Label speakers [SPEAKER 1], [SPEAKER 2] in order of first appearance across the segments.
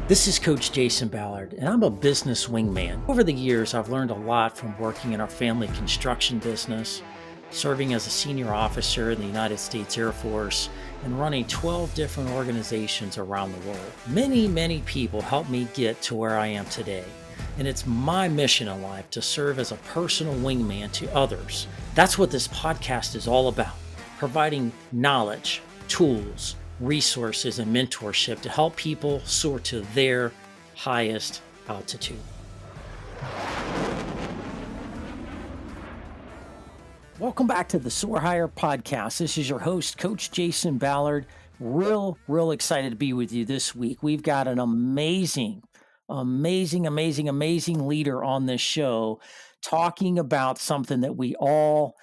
[SPEAKER 1] This is Coach Jason Ballard, and I'm a business wingman. Over the years, I've learned a lot from working in our family construction business, serving as a senior officer in the United States Air Force, and running 12 different organizations around the world. Many people helped me get to where I am today, and it's my mission in life to serve as a personal wingman to others. That's what this podcast is all about, providing knowledge, tools, resources, and mentorship to help people soar to their highest altitude. Welcome back to the Soar Higher podcast. This is your host, Coach Jason Ballard. Real excited to be with you this week. We've got an amazing leader on this show talking about something that we all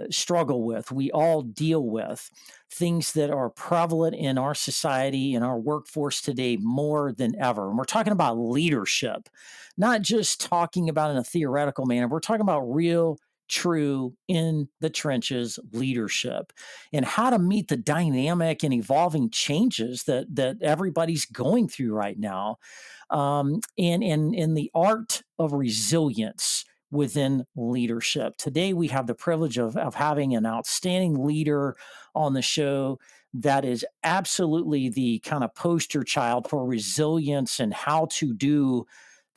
[SPEAKER 1] struggle with, we all deal with, things that are prevalent in our society, in our workforce today more than ever. And we're talking about leadership, not just talking about in a theoretical manner. We're talking about real, true, in the trenches leadership and how to meet the dynamic and evolving changes that everybody's going through right now. And the art of resilience within leadership. Today, we have the privilege of having an outstanding leader on the show that is absolutely the kind of poster child for resilience and how to do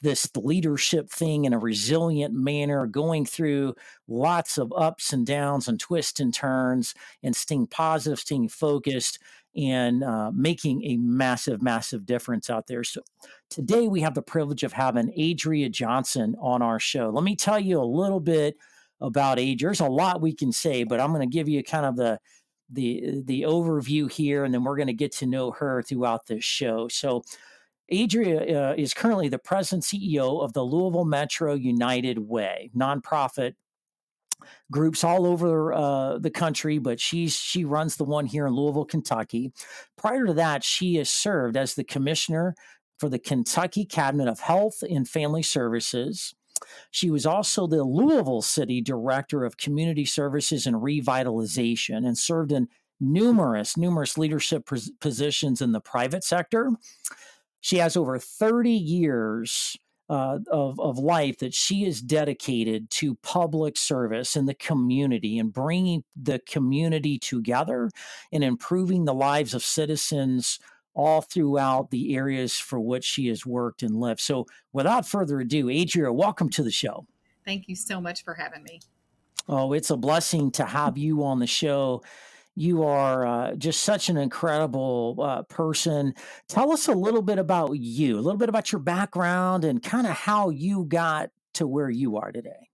[SPEAKER 1] this leadership thing in a resilient manner, going through lots of ups and downs and twists and turns and staying positive, staying focused, and making a massive difference out there. So today we have the privilege of having Adria Johnson on our show. Let me tell you a little bit about Adria. There's a lot we can say, but I'm going to give you kind of the overview here, and then we're going to get to know her throughout this show. So Adria is currently the president CEO of the Louisville Metro United Way, nonprofit groups all over the country, but she runs the one here in Louisville, Kentucky. Prior to that, she has served as the commissioner for the Kentucky Cabinet of Health and Family Services. She was also the Louisville City Director of Community Services and Revitalization and served in numerous leadership positions in the private sector. She has over 30 years of life that she is dedicated to public service in the community and bringing the community together and improving the lives of citizens all throughout the areas for which she has worked and lived. So without further ado, Adria, welcome to the show.
[SPEAKER 2] Thank you so much for having me.
[SPEAKER 1] Oh, it's a blessing to have you on the show. You are just such an incredible person. Tell us a little bit about you, a little bit about your background and kind of how you got to where you are today.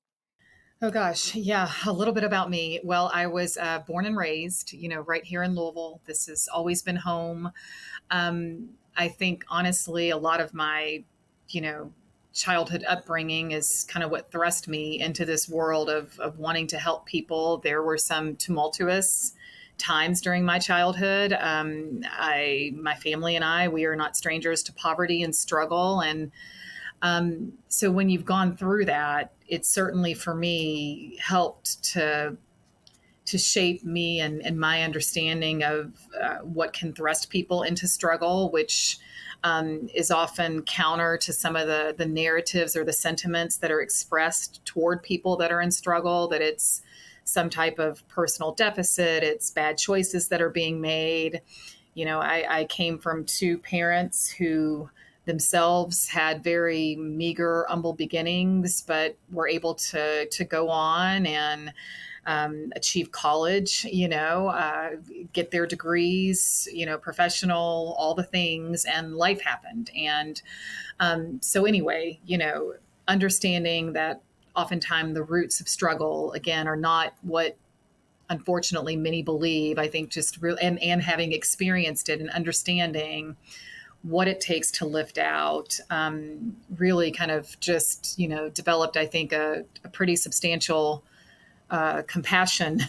[SPEAKER 2] Oh gosh, yeah, a little bit about me. Well, I was born and raised, right here in Louisville. This has always been home. I think honestly, a lot of my, childhood upbringing is kind of what thrust me into this world of wanting to help people. There were some tumultuous times during my childhood. My family and we are not strangers to poverty and struggle. And so when you've gone through that, it certainly for me helped to shape me and my understanding of what can thrust people into struggle, which is often counter to some of the narratives or the sentiments that are expressed toward people that are in struggle, that it's some type of personal deficit, it's bad choices that are being made. I came from two parents who themselves had very meager, humble beginnings, but were able to go on and achieve college, get their degrees, professional, all the things, and life happened. And so anyway, understanding that oftentimes the roots of struggle, again, are not what unfortunately many believe. I think just really, and having experienced it and understanding what it takes to lift out, really kind of just, developed, I think, a pretty substantial compassion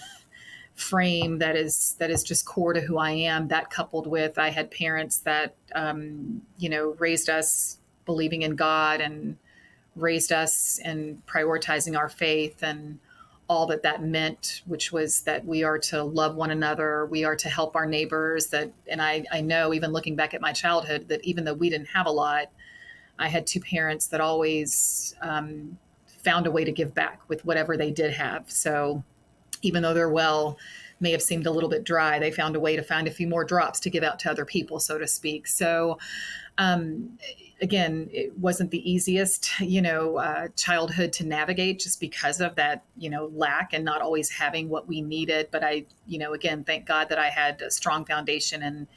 [SPEAKER 2] frame that is just core to who I am. That coupled with, I had parents that, raised us believing in God and raised us in prioritizing our faith and all that that meant, which was that we are to love one another, we are to help our neighbors. That, and I know, even looking back at my childhood, that even though we didn't have a lot, I had two parents that always found a way to give back with whatever they did have. So even though their well may have seemed a little bit dry, they found a way to find a few more drops to give out to other people, so to speak. So, um, again, it wasn't the easiest, childhood to navigate, just because of that, lack and not always having what we needed. But I, again, thank God that I had a strong foundation and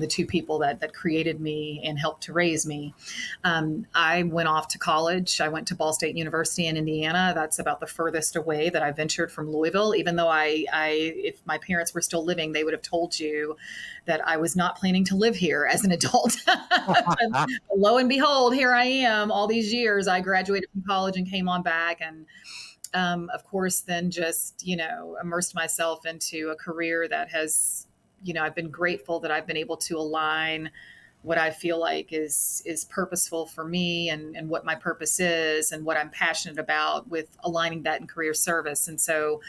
[SPEAKER 2] the two people that created me and helped to raise me. I went off to college. I went to Ball State University in Indiana. That's about the furthest away that I ventured from Louisville. Even though if my parents were still living, they would have told you that I was not planning to live here as an adult. Lo and behold, here I am. All these years, I graduated from college and came on back, and of course, then just immersed myself into a career that has, I've been grateful that I've been able to align what I feel like is purposeful for me, and what my purpose is and what I'm passionate about, with aligning that in career service. And so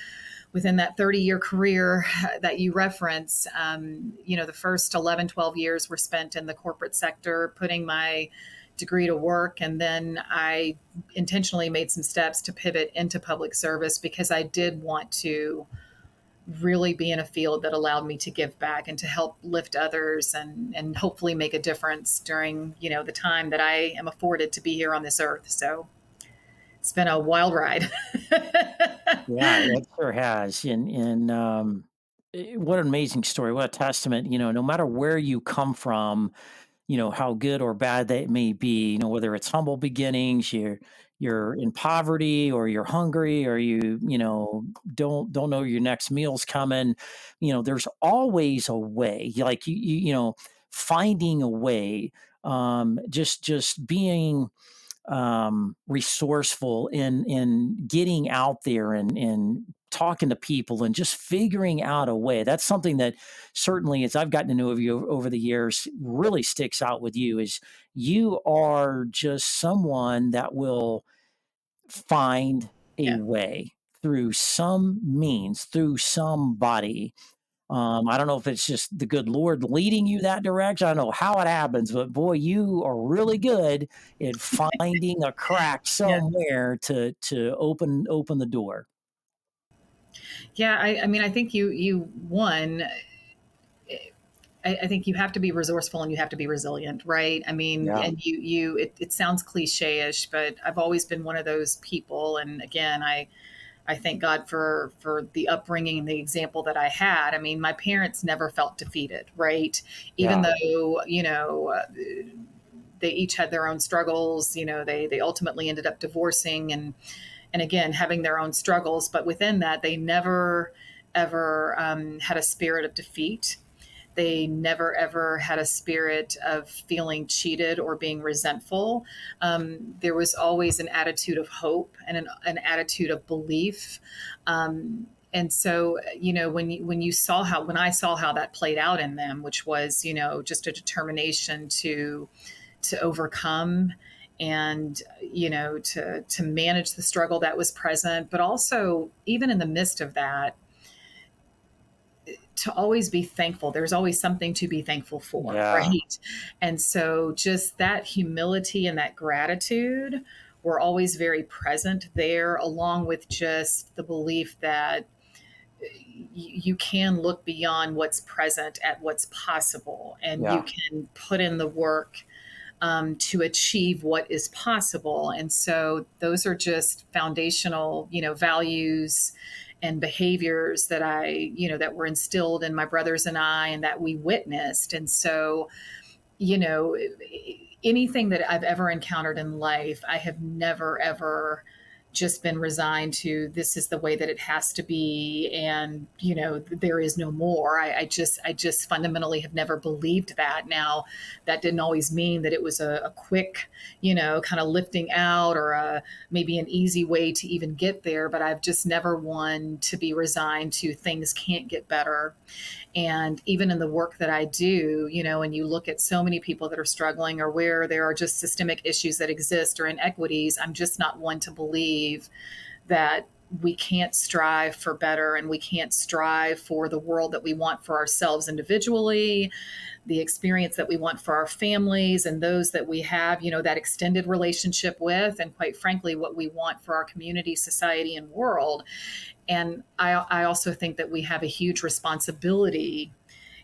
[SPEAKER 2] within that 30-year career that you reference, the first 11, 12 years were spent in the corporate sector, putting my degree to work. And then I intentionally made some steps to pivot into public service, because I did want to really be in a field that allowed me to give back and to help lift others, and hopefully make a difference during, the time that I am afforded to be here on this earth. So it's been a wild ride.
[SPEAKER 1] Yeah, it sure has. And what an amazing story. What a testament. No matter where you come from, how good or bad that may be, whether it's humble beginnings, you're in poverty, or you're hungry, or don't know your next meal's coming. There's always a way. Like finding a way, just being resourceful in getting out there and talking to people and just figuring out a way. That's something that certainly, as I've gotten to know of you over the years, really sticks out with you. Is you are just someone that will find a
[SPEAKER 2] Yeah.
[SPEAKER 1] way through some means, through somebody. I don't know if it's just the good Lord leading you that direction. I don't know how it happens, but boy, you are really good at finding a crack
[SPEAKER 2] Yeah.
[SPEAKER 1] somewhere to open the door.
[SPEAKER 2] Yeah. I mean, I think you won. I think you have to be resourceful and you have to be resilient, right? I mean,
[SPEAKER 1] Yeah.
[SPEAKER 2] and it sounds cliche-ish, but I've always been one of those people. And again, I thank God for the upbringing and the example that I had. I mean, my parents never felt defeated, right? Even
[SPEAKER 1] Yeah.
[SPEAKER 2] though, they each had their own struggles, they ultimately ended up divorcing, and again, having their own struggles. But within that, they never, ever had a spirit of defeat. They never, ever had a spirit of feeling cheated or being resentful. There was always an attitude of hope and an attitude of belief. And so, when I saw how that played out in them, which was, just a determination to overcome, and to manage the struggle that was present, but also, even in the midst of that, to always be thankful. There's always something to be thankful for,
[SPEAKER 1] Yeah.
[SPEAKER 2] right? And so just that humility and that gratitude were always very present there, along with just the belief that you can look beyond what's present at what's possible, and you
[SPEAKER 1] Yeah.
[SPEAKER 2] can put in the work to achieve what is possible. And so those are just foundational, values and behaviors that that were instilled in my brothers and I, and that we witnessed. And so, you know, anything that I've ever encountered in life, I have never, ever just been resigned to, this is the way that it has to be, and there is no more. I just fundamentally have never believed that. Now, that didn't always mean that it was a quick, kind of lifting out, or maybe an easy way to even get there, but I've just never one to be resigned to things can't get better. And even in the work that I do, and you look at so many people that are struggling, or where there are just systemic issues that exist, or inequities, I'm just not one to believe that we can't strive for better, and we can't strive for the world that we want for ourselves individually, the experience that we want for our families and those that we have, that extended relationship with, and quite frankly, what we want for our community, society, and world. And I also think that we have a huge responsibility.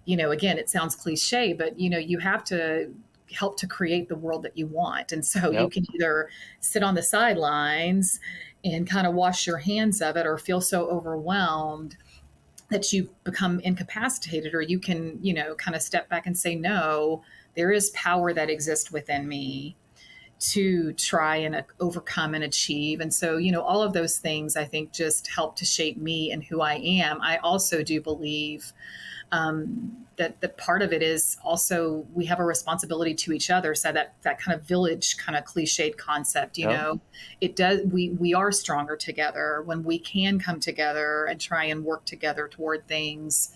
[SPEAKER 2] Again, it sounds cliche, but you have to help to create the world that you want. And so you
[SPEAKER 1] Yep.
[SPEAKER 2] can either sit on the sidelines and kind of wash your hands of it, or feel so overwhelmed that you become incapacitated, or you can, kind of step back and say, no, there is power that exists within me to try and overcome and achieve. And so, all of those things I think just help to shape me and who I am. I also do believe that part of it is also we have a responsibility to each other. So that kind of village kind of cliched concept,
[SPEAKER 1] Yep.
[SPEAKER 2] it does. We are stronger together when we can come together and try and work together toward things.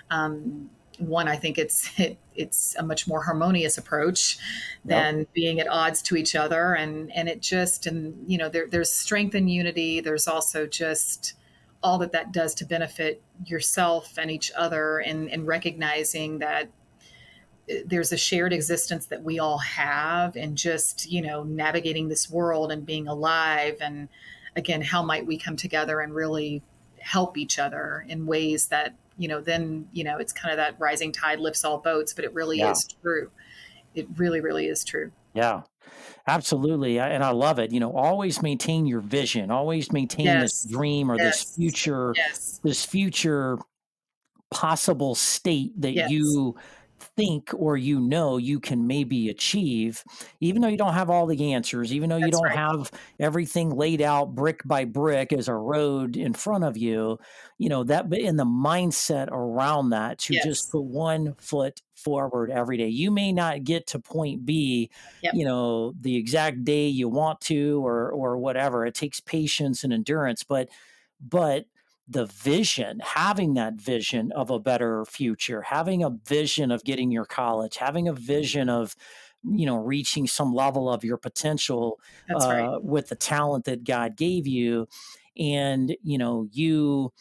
[SPEAKER 2] One, I think it's a much more harmonious approach
[SPEAKER 1] Yep.
[SPEAKER 2] than being at odds to each other. There's strength in unity. There's also just all that does to benefit yourself and each other, and recognizing that there's a shared existence that we all have, and just, navigating this world and being alive. And again, how might we come together and really help each other in ways that, then, it's kind of that rising tide lifts all boats, but it really
[SPEAKER 1] Yeah.
[SPEAKER 2] is true. It really, really is true.
[SPEAKER 1] Yeah. Absolutely. And I love it. Always maintain your vision, always maintain this
[SPEAKER 2] Yes.
[SPEAKER 1] dream or
[SPEAKER 2] Yes. Yes.
[SPEAKER 1] this future possible state that
[SPEAKER 2] Yes.
[SPEAKER 1] you think or you can maybe achieve, even though you don't have all the answers, even though you
[SPEAKER 2] That's
[SPEAKER 1] don't
[SPEAKER 2] right.
[SPEAKER 1] have everything laid out brick by brick as a road in front of you, that in the mindset around that to just
[SPEAKER 2] Yes.
[SPEAKER 1] put one foot forward every day. You may not get to point B,
[SPEAKER 2] Yep.
[SPEAKER 1] the exact day you want to or whatever. It takes patience and endurance, but the vision, having that vision of a better future, having a vision of getting your college, having a vision of, reaching some level of your potential
[SPEAKER 2] That's right.
[SPEAKER 1] with the talent that God gave you, and you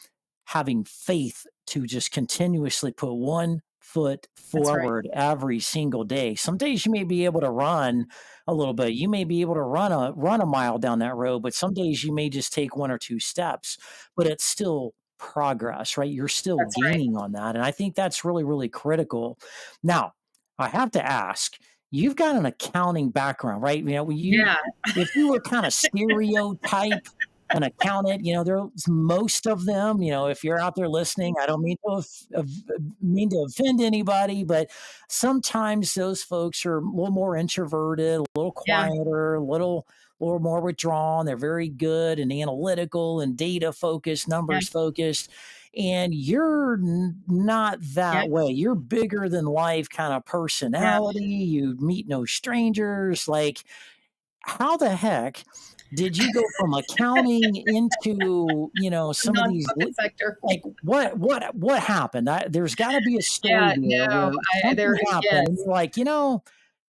[SPEAKER 1] having faith to just continuously put one foot
[SPEAKER 2] That's right.
[SPEAKER 1] forward every single day. Some days you may be able to run a little bit. You may be able to run a mile down that road, but some days you may just take one or two steps, but it's still progress, right? You're still
[SPEAKER 2] That's right.
[SPEAKER 1] gaining on that. And I think that's really, really critical. Now, I have to ask, you've got an accounting background, right?
[SPEAKER 2] Yeah.
[SPEAKER 1] If you were kind of stereotype an accountant, there's most of them, if you're out there listening, I don't mean to offend anybody, but sometimes those folks are a little more introverted, a little
[SPEAKER 2] Yeah.
[SPEAKER 1] quieter, a little more withdrawn. They're very good and analytical and data focused,
[SPEAKER 2] Yeah.
[SPEAKER 1] numbers focused. And you're not
[SPEAKER 2] Yeah.
[SPEAKER 1] that way. You're bigger than life kind of
[SPEAKER 2] Yeah.
[SPEAKER 1] personality. You meet no strangers. Like, how the heck did you go from accounting into, some of these
[SPEAKER 2] Nonprofit sector.
[SPEAKER 1] like what happened? There's got to be a story
[SPEAKER 2] Yeah.
[SPEAKER 1] there
[SPEAKER 2] No.
[SPEAKER 1] where
[SPEAKER 2] I
[SPEAKER 1] something
[SPEAKER 2] there.
[SPEAKER 1] happened and
[SPEAKER 2] Yes.
[SPEAKER 1] you're like,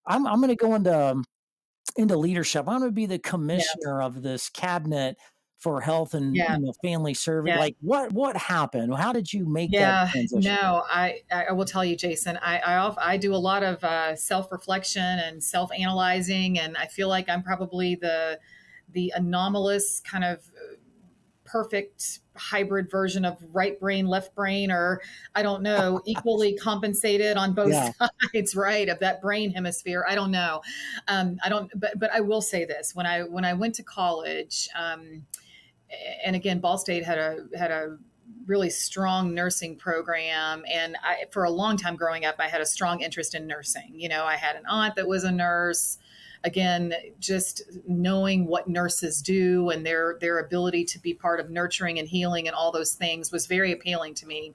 [SPEAKER 1] I'm going to go into leadership. I'm going to be the
[SPEAKER 2] Yeah.
[SPEAKER 1] commissioner of this cabinet for health and
[SPEAKER 2] Yeah.
[SPEAKER 1] family service.
[SPEAKER 2] Yeah.
[SPEAKER 1] Like what happened? How did you make that
[SPEAKER 2] Yeah,
[SPEAKER 1] transition?
[SPEAKER 2] no, I will tell you, Jason. I do a lot of self reflection and self analyzing, and I feel like I'm probably the anomalous kind of perfect hybrid version of right brain, left brain, or I don't know, equally compensated on both
[SPEAKER 1] Yeah.
[SPEAKER 2] sides, right, of that brain hemisphere. I don't know. I don't, but I will say this: when I went to college. And again, Ball State had a really strong nursing program, and for a long time growing up, I had a strong interest in nursing. I had an aunt that was a nurse. Again, just knowing what nurses do and their ability to be part of nurturing and healing and all those things was very appealing to me.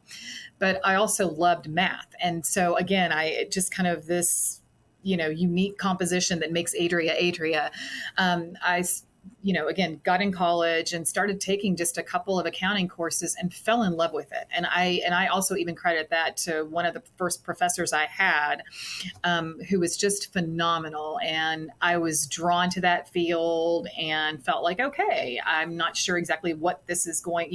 [SPEAKER 2] But I also loved math, and so again, I just kind of this unique composition that makes Adria. I again, got in college and started taking just a couple of accounting courses and fell in love with it. And I also even credit that to one of the first professors I had, who was just phenomenal. And I was drawn to that field and felt like, okay, I'm not sure exactly what this is going,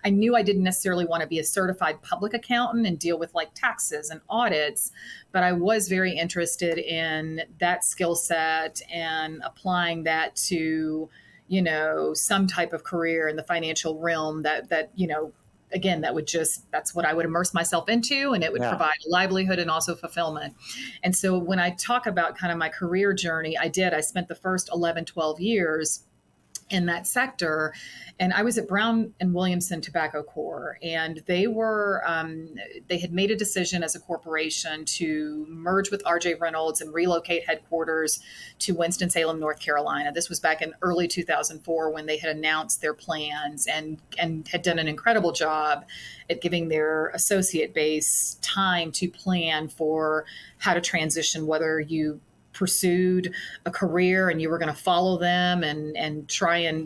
[SPEAKER 2] I knew I didn't necessarily want to be a certified public accountant and deal with like taxes and audits, but I was very interested in that skill set and applying that to, some type of career in the financial realm that, again, that's what I would immerse myself into, and it would
[SPEAKER 1] Yeah.
[SPEAKER 2] provide a livelihood and also fulfillment. And so when I talk about kind of my career journey, I spent the first 11, 12 years in that sector. And I was at Brown and Williamson Tobacco Corp, and they had made a decision as a corporation to merge with RJ Reynolds and relocate headquarters to Winston-Salem, North Carolina. This was back in early 2004 when they had announced their plans and had done an incredible job at giving their associate base time to plan for how to transition, whether you pursued a career and you were going to follow them and try and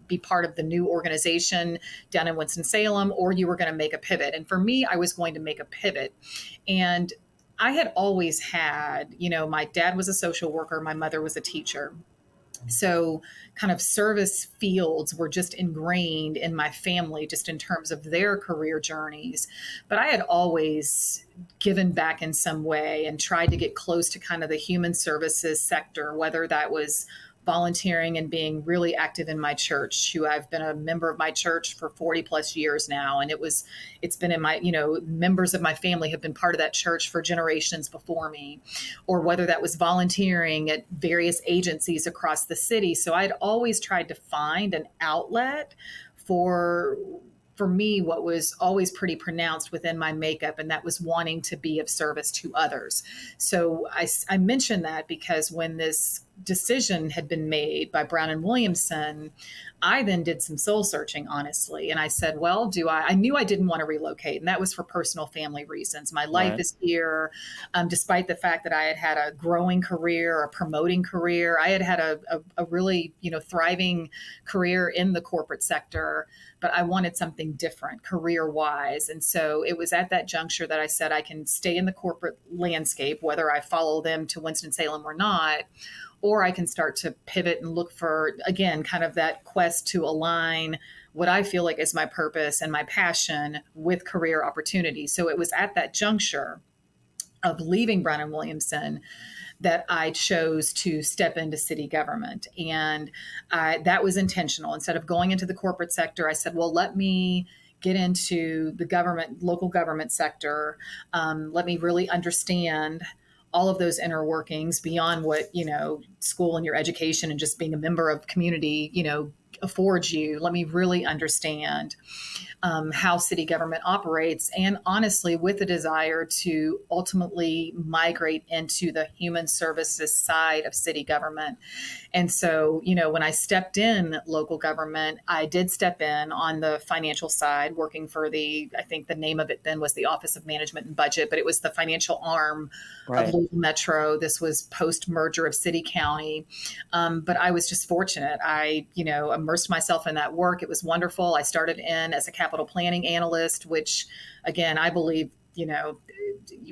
[SPEAKER 2] be part of the new organization down in Winston-Salem, or you were going to make a pivot. And for me, I was going to make a pivot. And I had always had, my dad was a social worker, my mother was a teacher. So kind of service fields were just ingrained in my family, just in terms of their career journeys. But I had always given back in some way and tried to get close to kind of the human services sector, whether that was volunteering and being really active in my church, who I've been a member of my church for 40 plus years now. And it's been in my, members of my family have been part of that church for generations before me, or whether that was volunteering at various agencies across the city. So I'd always tried to find an outlet for me, what was always pretty pronounced within my makeup, and that was wanting to be of service to others. So I mention that because when this decision had been made by Brown and Williamson, I then did some soul searching, honestly. And I said, well, I knew I didn't want to relocate, and that was for personal family reasons. My life
[SPEAKER 1] Right.
[SPEAKER 2] is here, despite the fact that I had had a growing career, a promoting career. I had had a really, thriving career in the corporate sector, but I wanted something different career wise. And so it was at that juncture that I said, I can stay in the corporate landscape, whether I follow them to Winston-Salem or not, or I can start to pivot and look for, again, kind of that quest to align what I feel like is my purpose and my passion with career opportunities. So it was at that juncture of leaving Brown and Williamson that I chose to step into city government. And that was intentional. Instead of going into the corporate sector, I said, well, let me get into the local government sector. Let me really understand all of those inner workings beyond what, school and your education and just being a member of community, affords you. Let me really understand how city government operates, and honestly, with a desire to ultimately migrate into the human services side of city government. And so, when I stepped in local government, I did step in on the financial side, working for I think the name of it then was the Office of Management and Budget, but it was the financial arm of
[SPEAKER 1] Right.
[SPEAKER 2] Louisville Metro. This was post merger of city county. But I was just fortunate. I, immersed myself in that work. It was wonderful. I started in as a capital planning analyst, which again, I believe,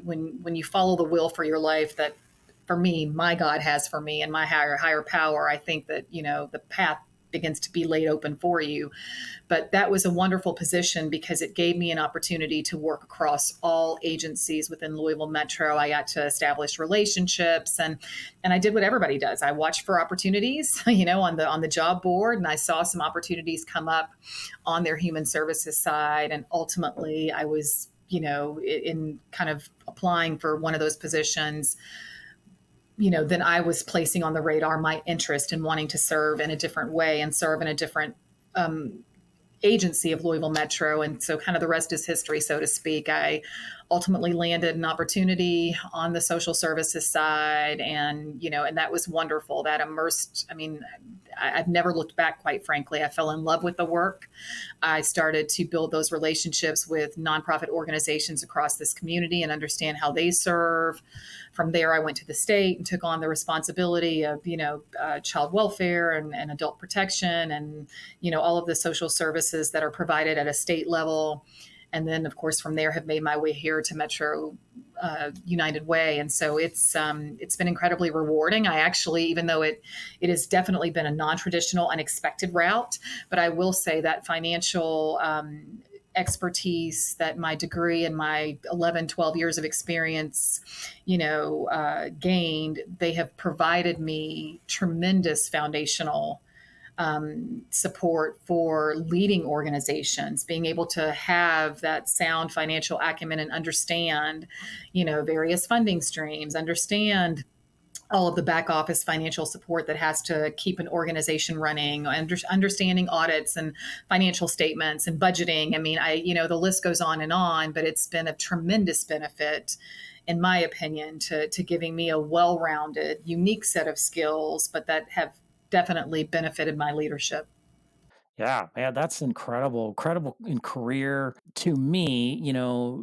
[SPEAKER 2] when you follow the will for your life that for me, my God has for me and my higher power, I think that, the path begins to be laid open for you. But that was a wonderful position because it gave me an opportunity to work across all agencies within Louisville Metro. I got to establish relationships, and I did what everybody does. I watched for opportunities, on the job board, and I saw some opportunities come up on their human services side. And ultimately I was, in kind of applying for one of those positions, then I was placing on the radar my interest in wanting to serve in a different way and serve in a different agency of Louisville Metro. And so kind of the rest is history, so to speak. I ultimately landed an opportunity on the social services side. And, and that was wonderful. That immersed, I mean, I've never looked back, quite frankly. I fell in love with the work. I started to build those relationships with nonprofit organizations across this community and understand how they serve. From there, I went to the state and took on the responsibility of, child welfare and adult protection and, all of the social services that are provided at a state level. And then, of course, from there, have made my way here to Metro United Way, and so it's been incredibly rewarding. I actually, even though it has definitely been a non-traditional, unexpected route, but I will say that financial expertise that my degree and my 11, 12 years of experience, gained, they have provided me tremendous foundational support for leading organizations, being able to have that sound financial acumen and understand, various funding streams, understand all of the back office financial support that has to keep an organization running, understanding audits and financial statements and budgeting. I mean, the list goes on, but it's been a tremendous benefit, in my opinion, to giving me a well-rounded, unique set of skills, but that have definitely benefited my leadership.
[SPEAKER 1] Yeah, man, that's incredible. Incredible in career. To me,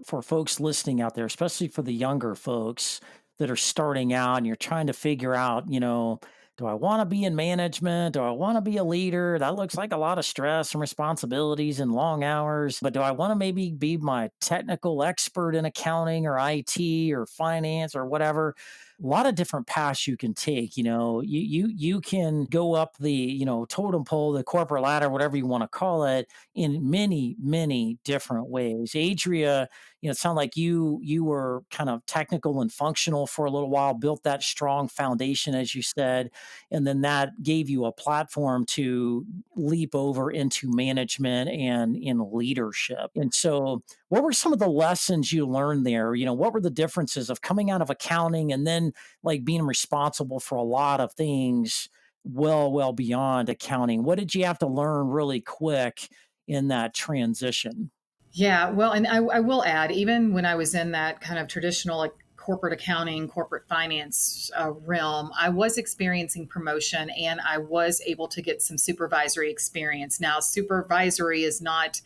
[SPEAKER 1] for folks listening out there, especially for the younger folks that are starting out and you're trying to figure out, do I want to be in management? Do I want to be a leader? That looks like a lot of stress and responsibilities and long hours. But do I want to maybe be my technical expert in accounting or IT or finance or whatever? A lot of different paths you can take. You can go up the totem pole, the corporate ladder, whatever you want to call it, in many different ways. Adria, it sounded like you were kind of technical and functional for a little while, built that strong foundation, as you said, and then that gave you a platform to leap over into management and in leadership. And so, what were some of the lessons you learned there? What were the differences of coming out of accounting and then like being responsible for a lot of things well beyond accounting? What did you have to learn really quick in that transition?
[SPEAKER 2] Yeah, well, and I will add, even when I was in that kind of traditional, like, corporate accounting, corporate finance realm, I was experiencing promotion and I was able to get some supervisory experience. Now, supervisory is not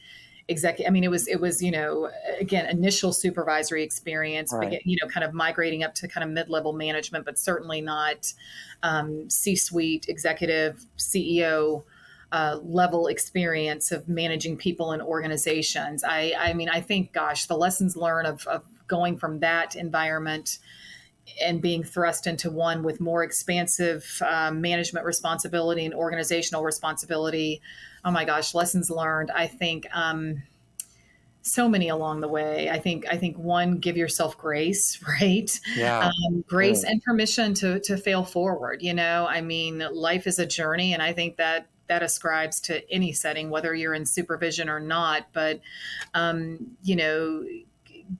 [SPEAKER 2] executive. I mean, it was, again, initial supervisory experience, but,
[SPEAKER 1] Right.
[SPEAKER 2] kind of migrating up to kind of mid-level management, but certainly not C-suite executive, CEO level experience of managing people and organizations. I mean, I think, gosh, the lessons learned of going from that environment and being thrust into one with more expansive management responsibility and organizational responsibility. Oh my gosh, lessons learned. I think so many along the way. I think one, give yourself grace, right?
[SPEAKER 1] Yeah.
[SPEAKER 2] Grace
[SPEAKER 1] Good.
[SPEAKER 2] and permission to fail forward. I mean, life is a journey, and I think that ascribes to any setting, whether you're in supervision or not. But um, you know,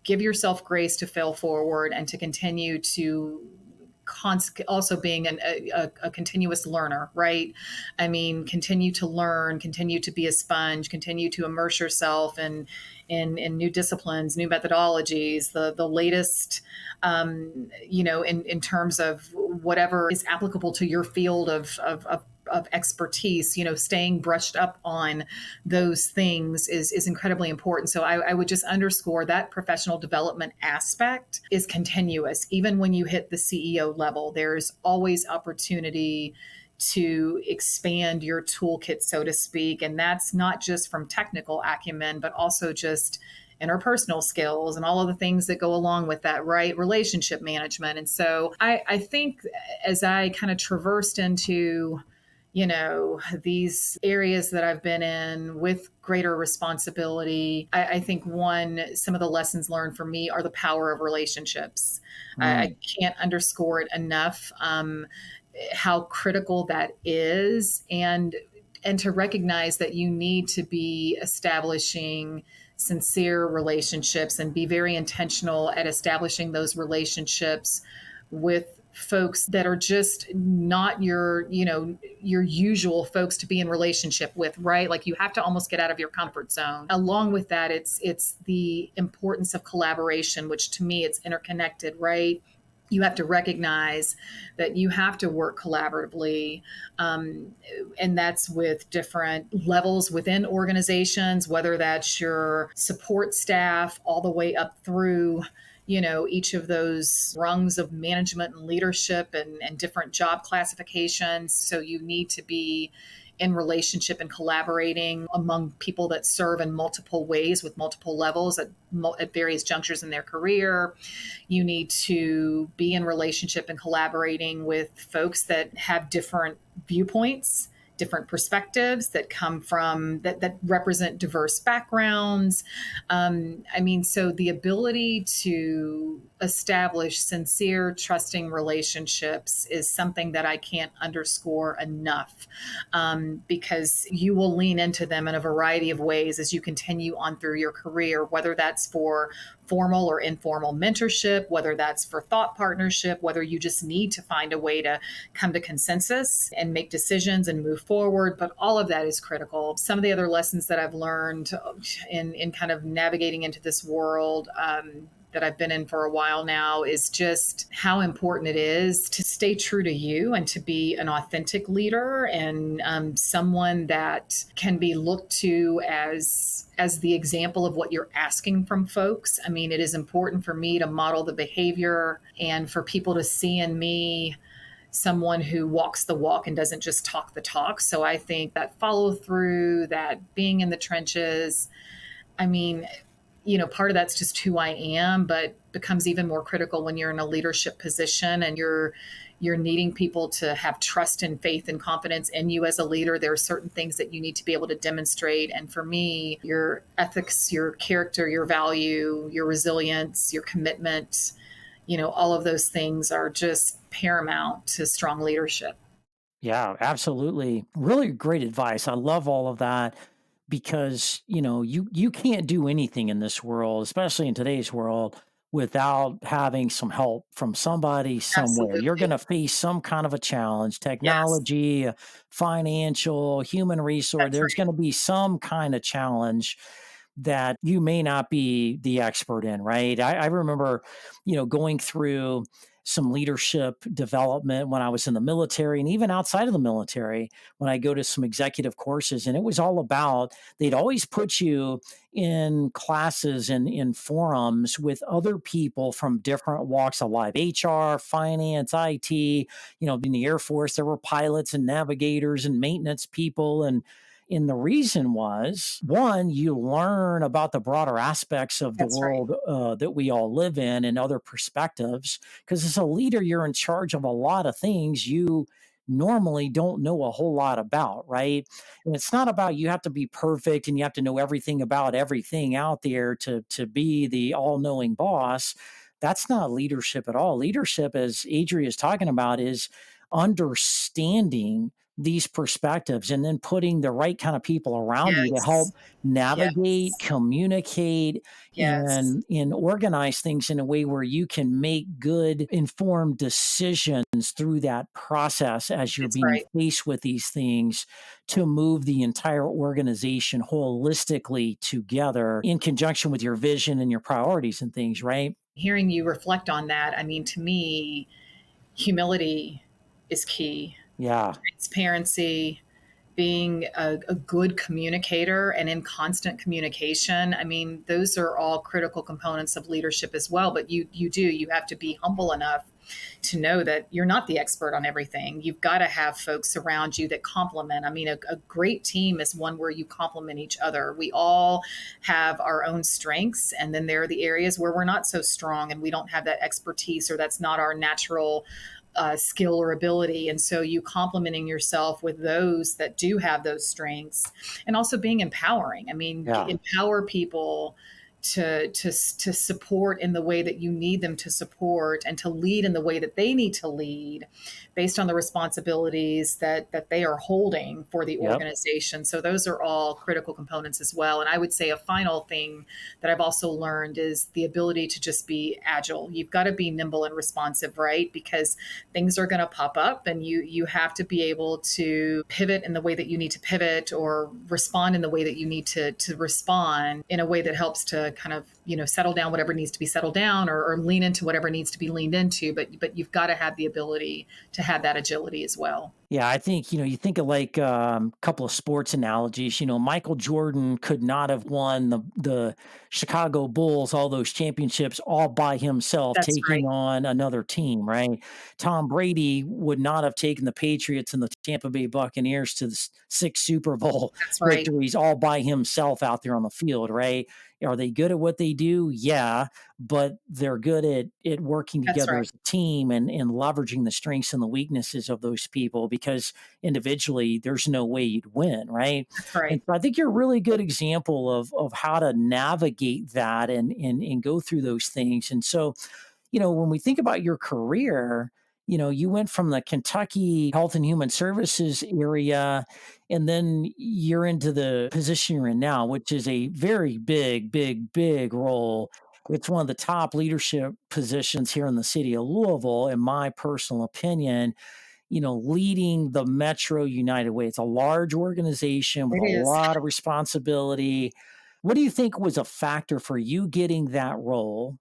[SPEAKER 2] give yourself grace to fail forward and to continue to also being a continuous learner, right? I mean, continue to learn, continue to be a sponge, continue to immerse yourself in new disciplines, new methodologies, the latest, in terms of whatever is applicable to your field of expertise. Staying brushed up on those things is incredibly important. So I would just underscore that professional development aspect is continuous. Even when you hit the CEO level, there's always opportunity to expand your toolkit, so to speak. And that's not just from technical acumen, but also just interpersonal skills and all of the things that go along with that, right? Relationship management. And so I think as I kind of traversed into these areas that I've been in with greater responsibility, I think some of the lessons learned for me are the power of relationships. I
[SPEAKER 1] Mm.
[SPEAKER 2] can't underscore it enough, how critical that is, and to recognize that you need to be establishing sincere relationships and be very intentional at establishing those relationships with folks that are just not your, your usual folks to be in relationship with, right? Like you have to almost get out of your comfort zone. Along with that, it's the importance of collaboration, which to me it's interconnected, right? You have to recognize that you have to work collaboratively. Um, and that's with different levels within organizations, whether that's your support staff all the way up through each of those rungs of management and leadership and different job classifications. So you need to be in relationship and collaborating among people that serve in multiple ways with multiple levels at various junctures in their career. You need to be in relationship and collaborating with folks that have different viewpoints, different perspectives that come from that represent diverse backgrounds. So the ability to establish sincere, trusting relationships is something that I can't underscore enough, because you will lean into them in a variety of ways as you continue on through your career, whether that's for formal or informal mentorship, whether that's for thought partnership, whether you just need to find a way to come to consensus and make decisions and move forward. But all of that is critical. Some of the other lessons that I've learned in kind of navigating into this world, that I've been in for a while now, is just how important it is to stay true to you and to be an authentic leader and someone that can be looked to as the example of what you're asking from folks. I mean, it is important for me to model the behavior and for people to see in me someone who walks the walk and doesn't just talk the talk. So I think that follow through, that being in the trenches, I mean, part of that's just who I am, but becomes even more critical when you're in a leadership position and you're needing people to have trust and faith and confidence in you as a leader. There are certain things that you need to be able to demonstrate. And for me, your ethics, your character, your value, your resilience, your commitment, all of those things are just paramount to strong leadership.
[SPEAKER 1] Yeah, absolutely. Really great advice. I love all of that because, you can't do anything in this world, especially in today's world, without having some help from somebody somewhere. You're going
[SPEAKER 2] Absolutely.
[SPEAKER 1] to face some kind of a challenge,
[SPEAKER 2] Yes,
[SPEAKER 1] technology, financial, human resource.
[SPEAKER 2] that's
[SPEAKER 1] There's
[SPEAKER 2] right.
[SPEAKER 1] going to be some kind of challenge that you may not be the expert in, right? I remember, going through some leadership development when I was in the military and even outside of the military when I go to some executive courses. And it was all about, they'd always put you in classes and in forums with other people from different walks of life, HR, finance, IT, in the Air Force, there were pilots and navigators and maintenance people. And the reason was, one, you learn about the broader aspects of the
[SPEAKER 2] That's right.
[SPEAKER 1] world that we all live in and other perspectives. Because as a leader, you're in charge of a lot of things you normally don't know a whole lot about, right? And it's not about you have to be perfect and you have to know everything about everything out there to be the all-knowing boss. That's not leadership at all. Leadership, as Adria is talking about, is understanding these perspectives and then putting the right kind of people around you to
[SPEAKER 2] Yes.
[SPEAKER 1] help navigate,
[SPEAKER 2] Yes.
[SPEAKER 1] communicate,
[SPEAKER 2] Yes.
[SPEAKER 1] and organize things in a way where you can make good informed decisions through that process as you're
[SPEAKER 2] That's
[SPEAKER 1] being
[SPEAKER 2] right.
[SPEAKER 1] faced with these things to move the entire organization holistically together in conjunction with your vision and your priorities and things, right?
[SPEAKER 2] Hearing you reflect on that, I mean, to me, humility is key.
[SPEAKER 1] Yeah.
[SPEAKER 2] Transparency, being a good communicator and in constant communication. I mean, those are all critical components of leadership as well. But you have to be humble enough to know that you're not the expert on everything. You've got to have folks around you that complement. I mean, a great team is one where you complement each other. We all have our own strengths, and then there are the areas where we're not so strong and we don't have that expertise or that's not our natural skill or ability. And so you complementing yourself with those that do have those strengths and also being empowering. I mean,
[SPEAKER 1] Yeah.
[SPEAKER 2] empower people to support in the way that you need them to support, and to lead in the way that they need to lead, based on the responsibilities that they are holding for the
[SPEAKER 1] Yep.
[SPEAKER 2] organization. So those are all critical components as well. And I would say a final thing that I've also learned is the ability to just be agile. You've got to be nimble and responsive, right? Because things are going to pop up, and you have to be able to pivot in the way that you need to pivot, or respond in the way that you need to respond, in a way that helps to kind of, settle down whatever needs to be settled down, or lean into whatever needs to be leaned into. But you've got to have the ability to have that agility as well.
[SPEAKER 1] Yeah, I think, you think of like a couple of sports analogies. Michael Jordan could not have won the Chicago Bulls, all those championships all by himself,
[SPEAKER 2] That's
[SPEAKER 1] taking
[SPEAKER 2] right.
[SPEAKER 1] on another team, right? Tom Brady would not have taken the Patriots and the Tampa Bay Buccaneers to the six Super Bowl
[SPEAKER 2] That's right.
[SPEAKER 1] victories all by himself out there on the field, right? Are they good at what they do? Yeah, but they're good at working
[SPEAKER 2] That's
[SPEAKER 1] together
[SPEAKER 2] right.
[SPEAKER 1] as a team and leveraging the strengths and the weaknesses of those people, because individually there's no way you'd win, right?
[SPEAKER 2] That's
[SPEAKER 1] And
[SPEAKER 2] right.
[SPEAKER 1] so I think you're a really good example of how to navigate that and go through those things. And so, when we think about your career, you went from the Kentucky Health and Human Services area, and then you're into the position you're in now, which is a very big, big, big role. It's one of the top leadership positions here in the city of Louisville, in my personal opinion, leading the Metro United Way. It's a large organization with
[SPEAKER 2] It
[SPEAKER 1] a
[SPEAKER 2] is.
[SPEAKER 1] lot of responsibility. What do you think was a factor for you getting that role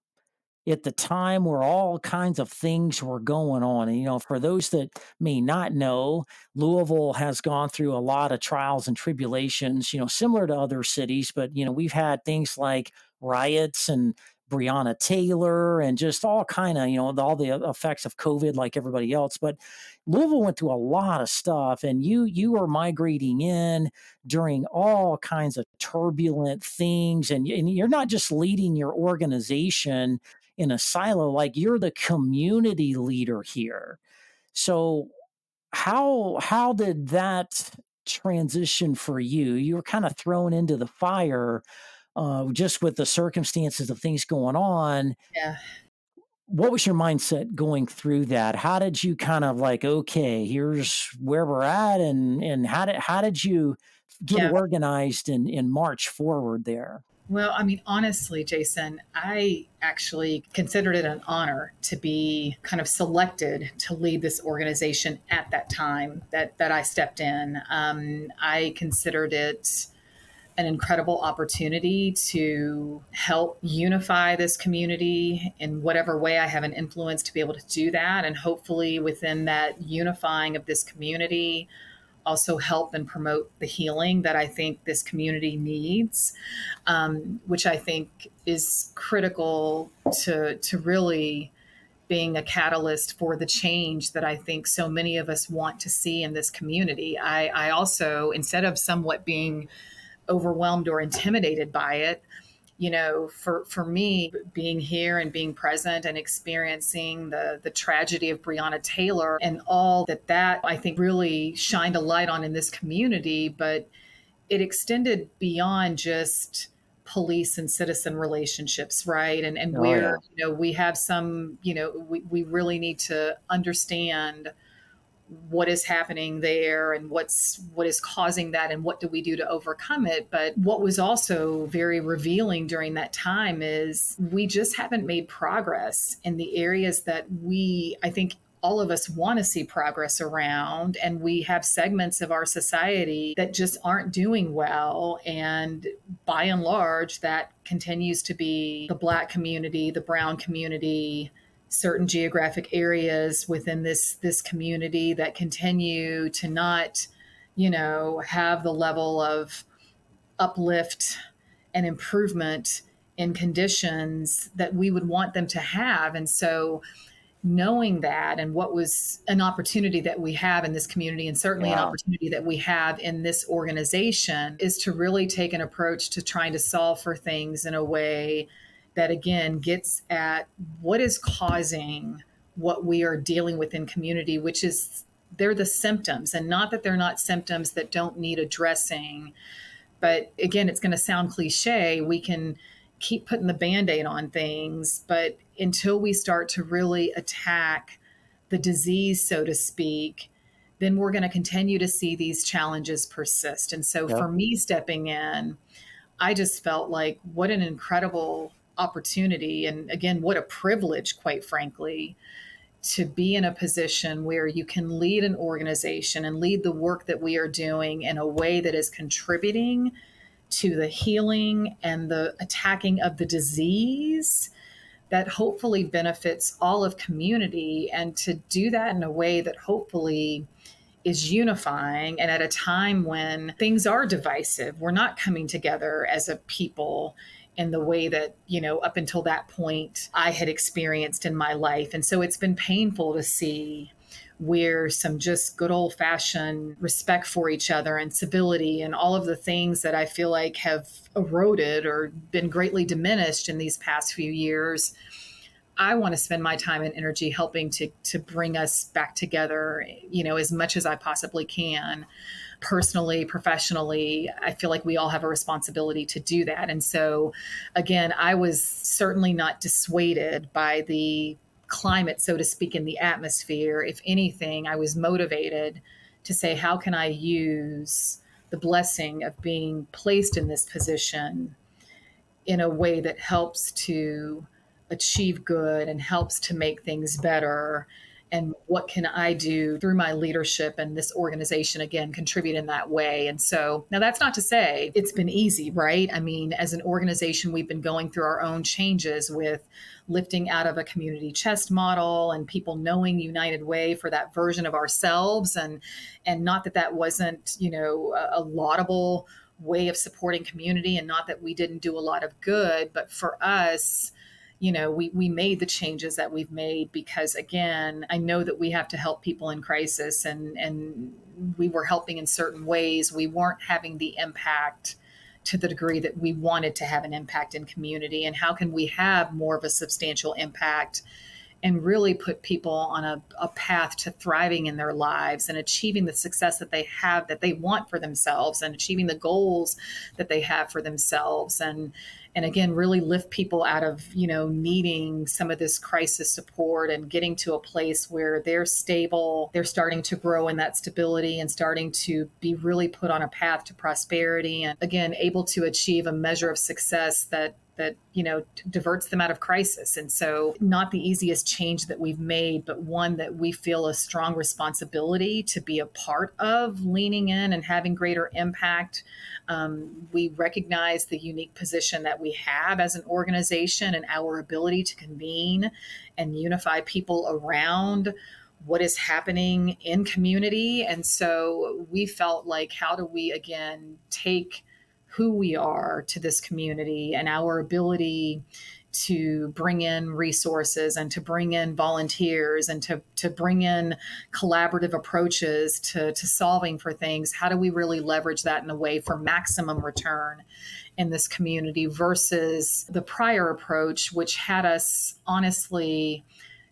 [SPEAKER 1] at the time where all kinds of things were going on? And, for those that may not know, Louisville has gone through a lot of trials and tribulations, similar to other cities, but, we've had things like riots and Breonna Taylor and just all kind of, all the effects of COVID like everybody else. But Louisville went through a lot of stuff, and you were migrating in during all kinds of turbulent things. And you're not just leading your organization in a silo, like you're the community leader here. So how did that transition for you? You were kind of thrown into the fire, just with the circumstances of things going on.
[SPEAKER 2] Yeah.
[SPEAKER 1] What was your mindset going through that? How did you kind of like, okay, here's where we're at, and how did you get
[SPEAKER 2] Yeah.
[SPEAKER 1] organized and march forward there?
[SPEAKER 2] Well, I mean, honestly, Jason, I actually considered it an honor to be kind of selected to lead this organization at that time that I stepped in. I considered it an incredible opportunity to help unify this community in whatever way I have an influence to be able to do that. And hopefully, within that unifying of this community, also help and promote the healing that I think this community needs, which I think is critical to really being a catalyst for the change that I think so many of us want to see in this community. I also, instead of somewhat being overwhelmed or intimidated by it, for me, being here and being present and experiencing the tragedy of Breonna Taylor and all that I think really shined a light on in this community, but it extended beyond just police and citizen relationships, right? And
[SPEAKER 1] Oh yeah.
[SPEAKER 2] where, we have some, we really need to understand what is happening there, and what is causing that, and what do we do to overcome it. But what was also very revealing during that time is we just haven't made progress in the areas that I think all of us want to see progress around, and we have segments of our society that just aren't doing well. And by and large, that continues to be the Black community, the brown community, certain geographic areas within this community that continue to not, have the level of uplift and improvement in conditions that we would want them to have. And so, knowing that, and what was an opportunity that we have in this community, and certainly an
[SPEAKER 1] Yeah.
[SPEAKER 2] opportunity that we have in this organization, is to really take an approach to trying to solve for things in a way that, again, gets at what is causing what we are dealing with in community, which is they're the symptoms, and not that they're not symptoms that don't need addressing. But again, it's going to sound cliche. We can keep putting the band-aid on things, but until we start to really attack the disease, so to speak, then we're going to continue to see these challenges persist. And so
[SPEAKER 1] Yep.
[SPEAKER 2] for me stepping in, I just felt like what an incredible opportunity, and again, what a privilege, quite frankly, to be in a position where you can lead an organization and lead the work that we are doing in a way that is contributing to the healing and the attacking of the disease that hopefully benefits all of community, and to do that in a way that hopefully is unifying, and at a time when things are divisive, we're not coming together as a people in the way that, up until that point I had experienced in my life. And so it's been painful to see where some just good old fashioned respect for each other and civility and all of the things that I feel like have eroded or been greatly diminished in these past few years. I want to spend my time and energy helping to bring us back together, as much as I possibly can. Personally, professionally, I feel like we all have a responsibility to do that. And so, again, I was certainly not dissuaded by the climate, so to speak, in the atmosphere. If anything, I was motivated to say, how can I use the blessing of being placed in this position in a way that helps to achieve good and helps to make things better? And what can I do through my leadership and this organization, again, contribute in that way? And so now that's not to say it's been easy, right? I mean, as an organization, we've been going through our own changes with lifting out of a community chest model and people knowing United Way for that version of ourselves. And not that that wasn't, a laudable way of supporting community, and not that we didn't do a lot of good, but for us, we made the changes that we've made because, again, I know that we have to help people in crisis, and we were helping in certain ways. We weren't having the impact to the degree that we wanted to have an impact in community. And how can we have more of a substantial impact and really put people on a path to thriving in their lives and achieving the success that they have, that they want for themselves, and achieving the goals that they have for themselves, and again, really lift people out of, needing some of this crisis support and getting to a place where they're stable, they're starting to grow in that stability and starting to be really put on a path to prosperity, and again, able to achieve a measure of success that diverts them out of crisis. And so, not the easiest change that we've made, but one that we feel a strong responsibility to be a part of, leaning in and having greater impact. We recognize the unique position that we have as an organization and our ability to convene and unify people around what is happening in community. And so we felt like, how do we again take who we are to this community and our ability to bring in resources and to bring in volunteers and to bring in collaborative approaches to solving for things? How do we really leverage that in a way for maximum return in this community versus the prior approach, which had us honestly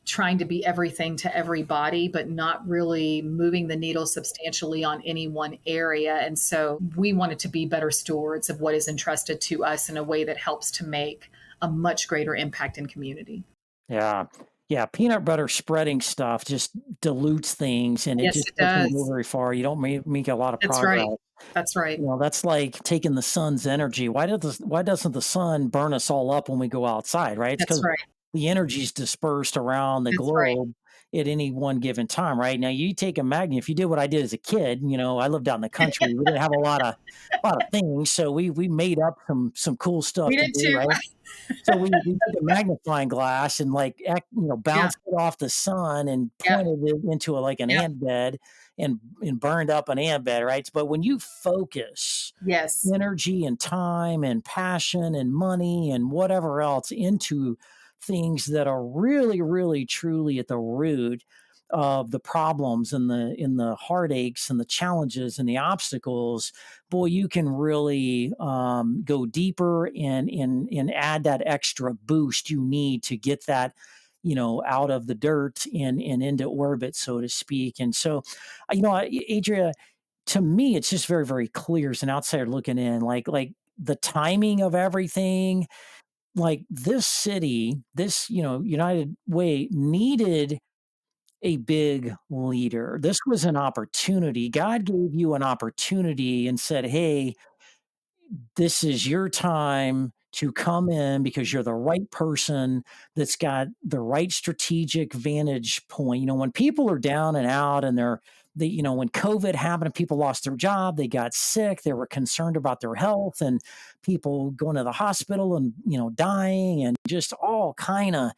[SPEAKER 2] trying to be everything to everybody, but not really moving the needle substantially on any one area. And so we wanted to be better stewards of what is entrusted to us in a way that helps to make a much greater impact in community.
[SPEAKER 1] Yeah. Yeah. Peanut butter spreading stuff just dilutes things and it
[SPEAKER 2] Yes,
[SPEAKER 1] just
[SPEAKER 2] it
[SPEAKER 1] doesn't go
[SPEAKER 2] does.
[SPEAKER 1] very far. You don't make a lot of
[SPEAKER 2] That's right.
[SPEAKER 1] progress.
[SPEAKER 2] That's right.
[SPEAKER 1] That's like taking the sun's energy. Why doesn't the sun burn us all up when we go outside, right? It's
[SPEAKER 2] That's
[SPEAKER 1] because
[SPEAKER 2] right.
[SPEAKER 1] the energy is dispersed around the
[SPEAKER 2] That's right.
[SPEAKER 1] globe at any one given time, right? Now you take a magnet. If you did what I did as a kid, I lived out in the country. We didn't have a lot of things, so we made up some cool stuff
[SPEAKER 2] We
[SPEAKER 1] to
[SPEAKER 2] did
[SPEAKER 1] do,
[SPEAKER 2] too.
[SPEAKER 1] right? So we took a magnifying glass and
[SPEAKER 2] Yeah.
[SPEAKER 1] bounced it off the sun and
[SPEAKER 2] Yeah.
[SPEAKER 1] pointed it into like an
[SPEAKER 2] Yeah.
[SPEAKER 1] ant bed and burned up an ant bed, right? But when you focus
[SPEAKER 2] Yes.
[SPEAKER 1] energy and time and passion and money and whatever else into things that are really, really, truly at the root of the problems and the heartaches and the challenges and the obstacles, boy, you can really go deeper and add that extra boost you need to get that out of the dirt and into orbit, so to speak. And so, Adria, to me, it's just very, very clear as an outsider looking in, like the timing of everything like this city, this, United Way needed a big leader. This was an opportunity. God gave you an opportunity and said, "Hey, this is your time to come in because you're the right person that's got the right strategic vantage point." When people are down and out and when COVID happened and people lost their job, they got sick, they were concerned about their health, and people going to the hospital and, dying, and just all kind of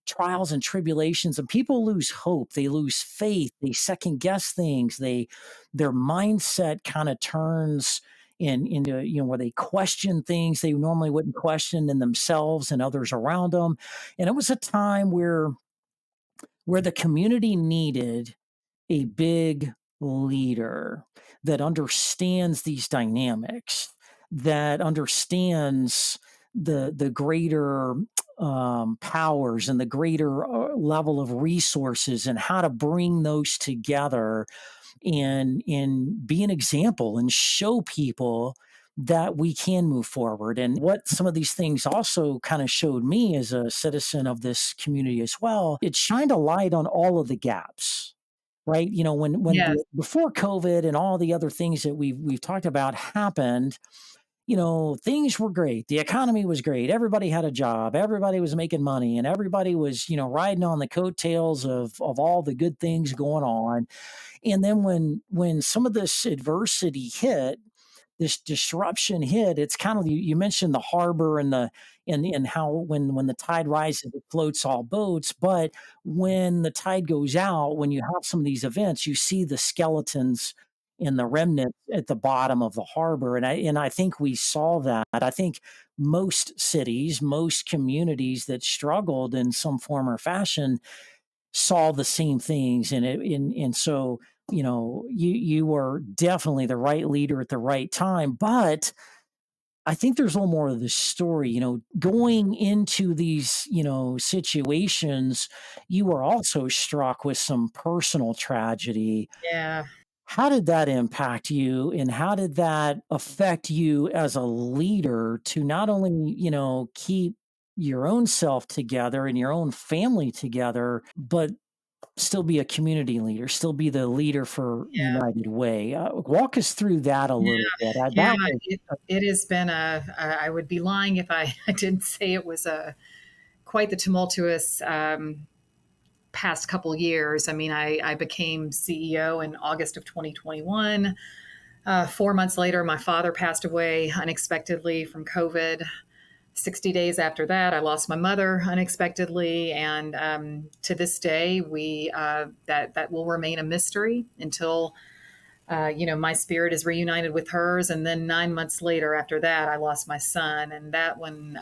[SPEAKER 1] trials and tribulations, and people lose hope, they lose faith, they second guess things, their mindset kind of turns into, where they question things they normally wouldn't question in themselves and others around them. And it was a time where the community needed a big leader that understands these dynamics, that understands the greater powers and the greater level of resources, and how to bring those together and be an example and show people that we can move forward. And what some of these things also kind of showed me as a citizen of this community as well, it shined a light on all of the gaps. Right?
[SPEAKER 2] Yes.
[SPEAKER 1] Before COVID and all the other things that we've talked about happened, things were great. The economy was great. Everybody had a job. Everybody was making money, and everybody was, riding on the coattails of all the good things going on. And then when some of this adversity hit, this disruption hit, it's kind of, you mentioned the harbor and how when the tide rises, it floats all boats. But when the tide goes out, when you have some of these events, you see the skeletons and the remnants at the bottom of the harbor. And I think we saw that. I think most cities, most communities that struggled in some form or fashion saw the same things. And so, you were definitely the right leader at the right time. But I think there's a little more of the story, going into these, situations, you were also struck with some personal tragedy.
[SPEAKER 2] Yeah.
[SPEAKER 1] How did that impact you, and how did that affect you as a leader to not only, keep your own self together and your own family together, but still be a community leader, still be the leader for
[SPEAKER 2] Yeah.
[SPEAKER 1] United Way? Walk us through that a
[SPEAKER 2] Yeah.
[SPEAKER 1] little bit.
[SPEAKER 2] Yeah.
[SPEAKER 1] That was
[SPEAKER 2] It has been I would be lying if I, I didn't say it was a quite the tumultuous past couple years. I mean, I became CEO in August of 2021. 4 months later, my father passed away unexpectedly from COVID. 60 days after that, I lost my mother unexpectedly, and to this day, we that will remain a mystery until my spirit is reunited with hers. And then 9 months later, after that, I lost my son, and that when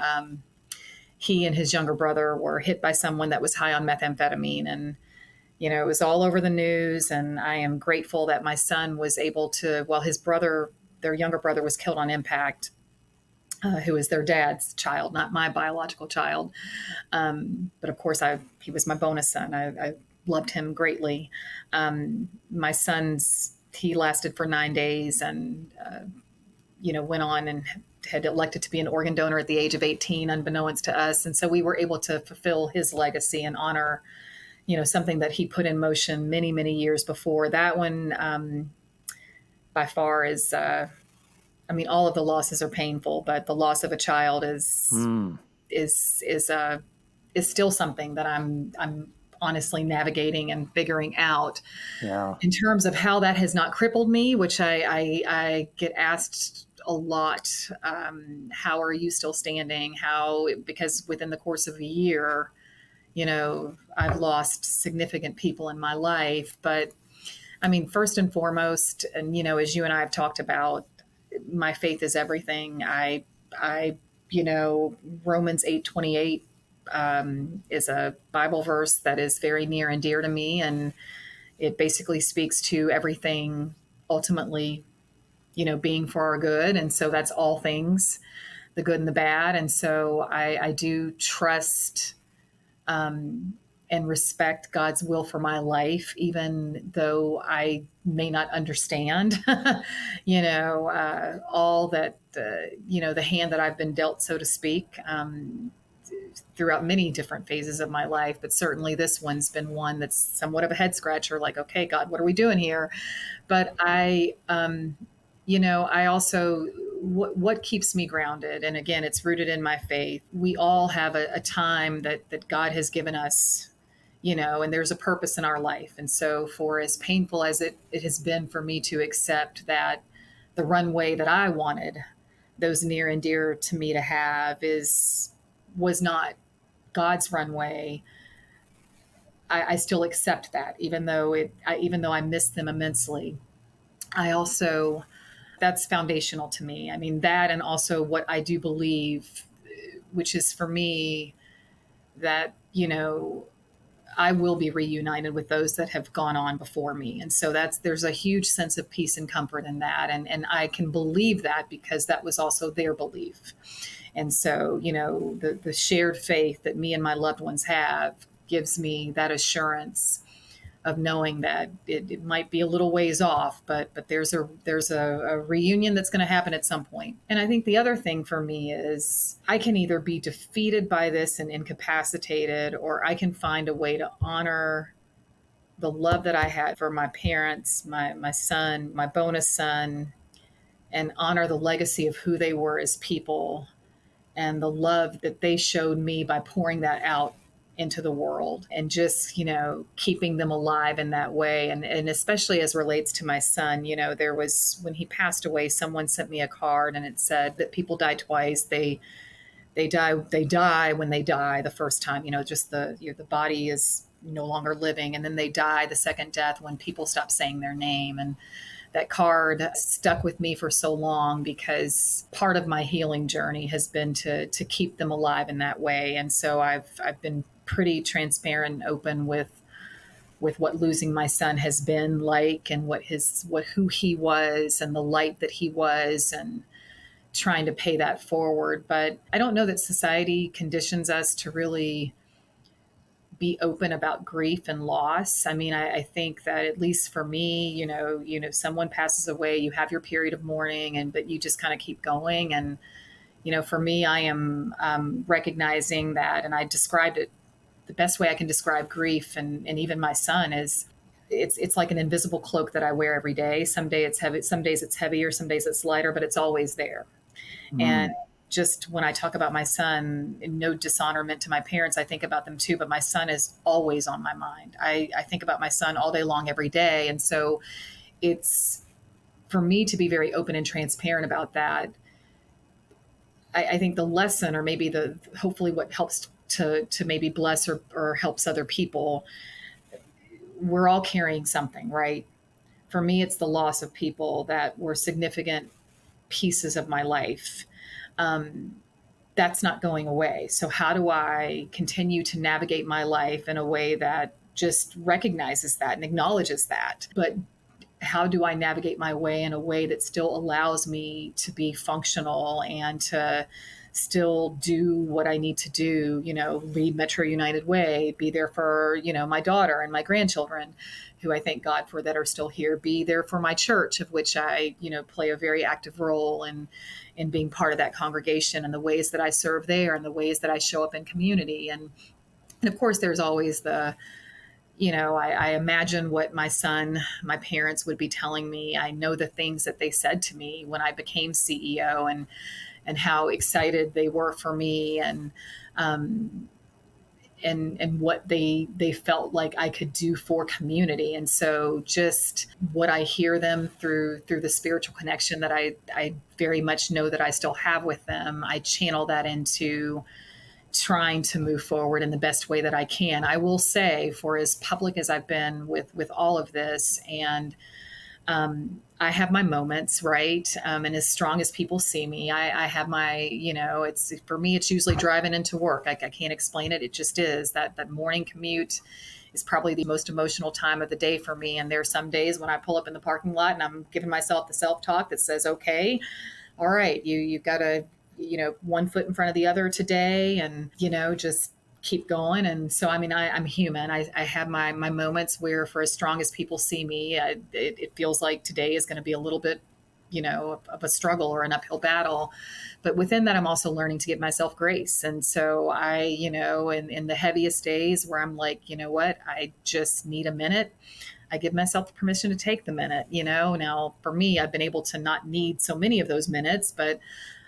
[SPEAKER 2] he and his younger brother were hit by someone that was high on methamphetamine, and it was all over the news. And I am grateful that my son was able to, while his brother, their younger brother, was killed on impact, who is their dad's child, not my biological child. But of course, he was my bonus son. I loved him greatly. My son's, he lasted for 9 days, and went on and had elected to be an organ donor at the age of 18, unbeknownst to us. And so we were able to fulfill his legacy and honor, something that he put in motion many, many years before. That one, by far, is. I mean, all of the losses are painful, but the loss of a child
[SPEAKER 1] mm,
[SPEAKER 2] is is uh, is still something that I'm honestly navigating and figuring out
[SPEAKER 1] yeah.
[SPEAKER 2] in terms of how that has not crippled me, which I get asked a lot. How are you still standing? Because within the course of a year, I've lost significant people in my life. But I mean, first and foremost, and as you and I have talked about, my faith is everything. I, Romans 8:28 is a Bible verse that is very near and dear to me, and it basically speaks to everything ultimately, being for our good, and so that's all things, the good and the bad, and so I do trust and respect God's will for my life, even though I may not understand, all that, the hand that I've been dealt, so to speak. throughout many different phases of my life, but certainly this one's been one that's somewhat of a head scratcher. Like, okay, God, what are we doing here? But I also, what keeps me grounded, and again, it's rooted in my faith. We all have a time that God has given us, and there's a purpose in our life. And so, for as painful as it has been for me to accept that the runway that I wanted those near and dear to me to have was not God's runway. I still accept that, even though I miss them immensely. I also, that's foundational to me. I mean, that, and also what I do believe, which is for me that, I will be reunited with those that have gone on before me. And so there's a huge sense of peace and comfort in that. And I can believe that because that was also their belief. And so, the shared faith that me and my loved ones have gives me that assurance of knowing that it might be a little ways off, but there's a reunion that's going to happen at some point. And I think the other thing for me is I can either be defeated by this and incapacitated, or I can find a way to honor the love that I had for my parents, my son, my bonus son, and honor the legacy of who they were as people and the love that they showed me by pouring that out into the world, and just, keeping them alive in that way. And especially as relates to my son, there was, when he passed away, someone sent me a card and it said that people die twice. They die when they die the first time, just the body is no longer living. And then they die the second death when people stop saying their name. And that card stuck with me for so long because part of my healing journey has been to keep them alive in that way. And so I've been pretty transparent and open with what losing my son has been like, and who he was and the light that he was, and trying to pay that forward. But I don't know that society conditions us to really be open about grief and loss. I mean, I think that, at least for me, someone passes away, you have your period of mourning, but you just kind of keep going. And, for me, I am recognizing that, and I described it, the best way I can describe grief, and even my son, is it's like an invisible cloak that I wear every day. Some days it's heavy, some days it's heavier, some days it's lighter, but it's always there.
[SPEAKER 1] Mm.
[SPEAKER 2] And just when I talk about my son, no dishonorment to my parents, I think about them too, but my son is always on my mind. I think about my son all day long, every day. And so it's, for me to be very open and transparent about that. I think the lesson, or maybe hopefully what helps to maybe bless or helps other people, we're all carrying something, right? For me, it's the loss of people that were significant pieces of my life. That's not going away. So how do I continue to navigate my life in a way that just recognizes that and acknowledges that? But how do I navigate my way in a way that still allows me to be functional and to still do what I need to do, lead Metro United Way, be there for, my daughter and my grandchildren, who I thank God for, that are still here, be there for my church, of which I, play a very active role in being part of that congregation, and the ways that I serve there, and the ways that I show up in community. And of course, there's always I imagine what my parents would be telling me. I know the things that they said to me when I became CEO, and how excited they were for me, and what they felt like I could do for community. And so just what I hear them through the spiritual connection that I very much know that I still have with them, I channel that into trying to move forward in the best way that I can. I will say, for as public as I've been with all of this, and I have my moments, right? And as strong as people see me, I have my, it's, for me, it's usually driving into work. I can't explain it. It just is. That morning commute is probably the most emotional time of the day for me. And there are some days when I pull up in the parking lot and I'm giving myself the self-talk that says, okay, all right, you've got to, one foot in front of the other today, and, just keep going. And so, I mean, I'm human. I have my moments where, for as strong as people see me, it feels like today is going to be a little bit of a struggle or an uphill battle. But within that, I'm also learning to give myself grace. And so in the heaviest days where I'm like, you know what, I just need a minute, I give myself permission to take the minute. Now for me, I've been able to not need so many of those minutes, but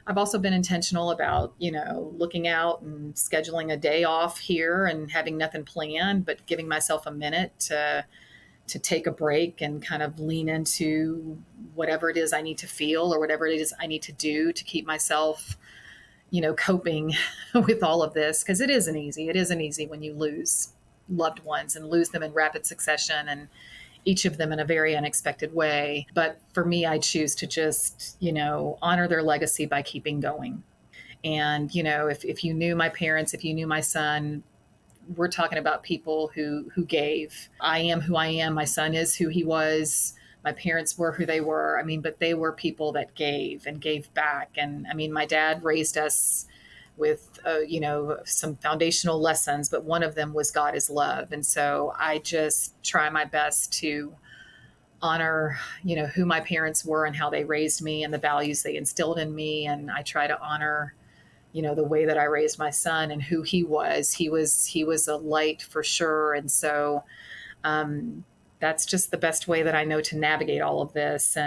[SPEAKER 2] I've also been intentional about, looking out and scheduling a day off here and having nothing planned, but giving myself a minute to take a break and kind of lean into whatever it is I need to feel or whatever it is I need to do to keep myself, coping with all of this. Because it isn't easy. It isn't easy when you lose loved ones and lose them in rapid succession, and each of them in a very unexpected way. But for me, I choose to just, honor their legacy by keeping going. And, if you knew my parents, if you knew my son, we're talking about people who gave. I am who I am. My son is who he was. My parents were who they were. I mean, but they were people that gave and gave back. And I mean, my dad raised us with, some foundational lessons, but one of them was God is love. And so I just try my best to honor, who my parents were and how they raised me and the values they instilled in me. And I try to honor, the way that I raised my son and who he was. He was a light for sure. And so that's just the best way that I know to navigate all of this.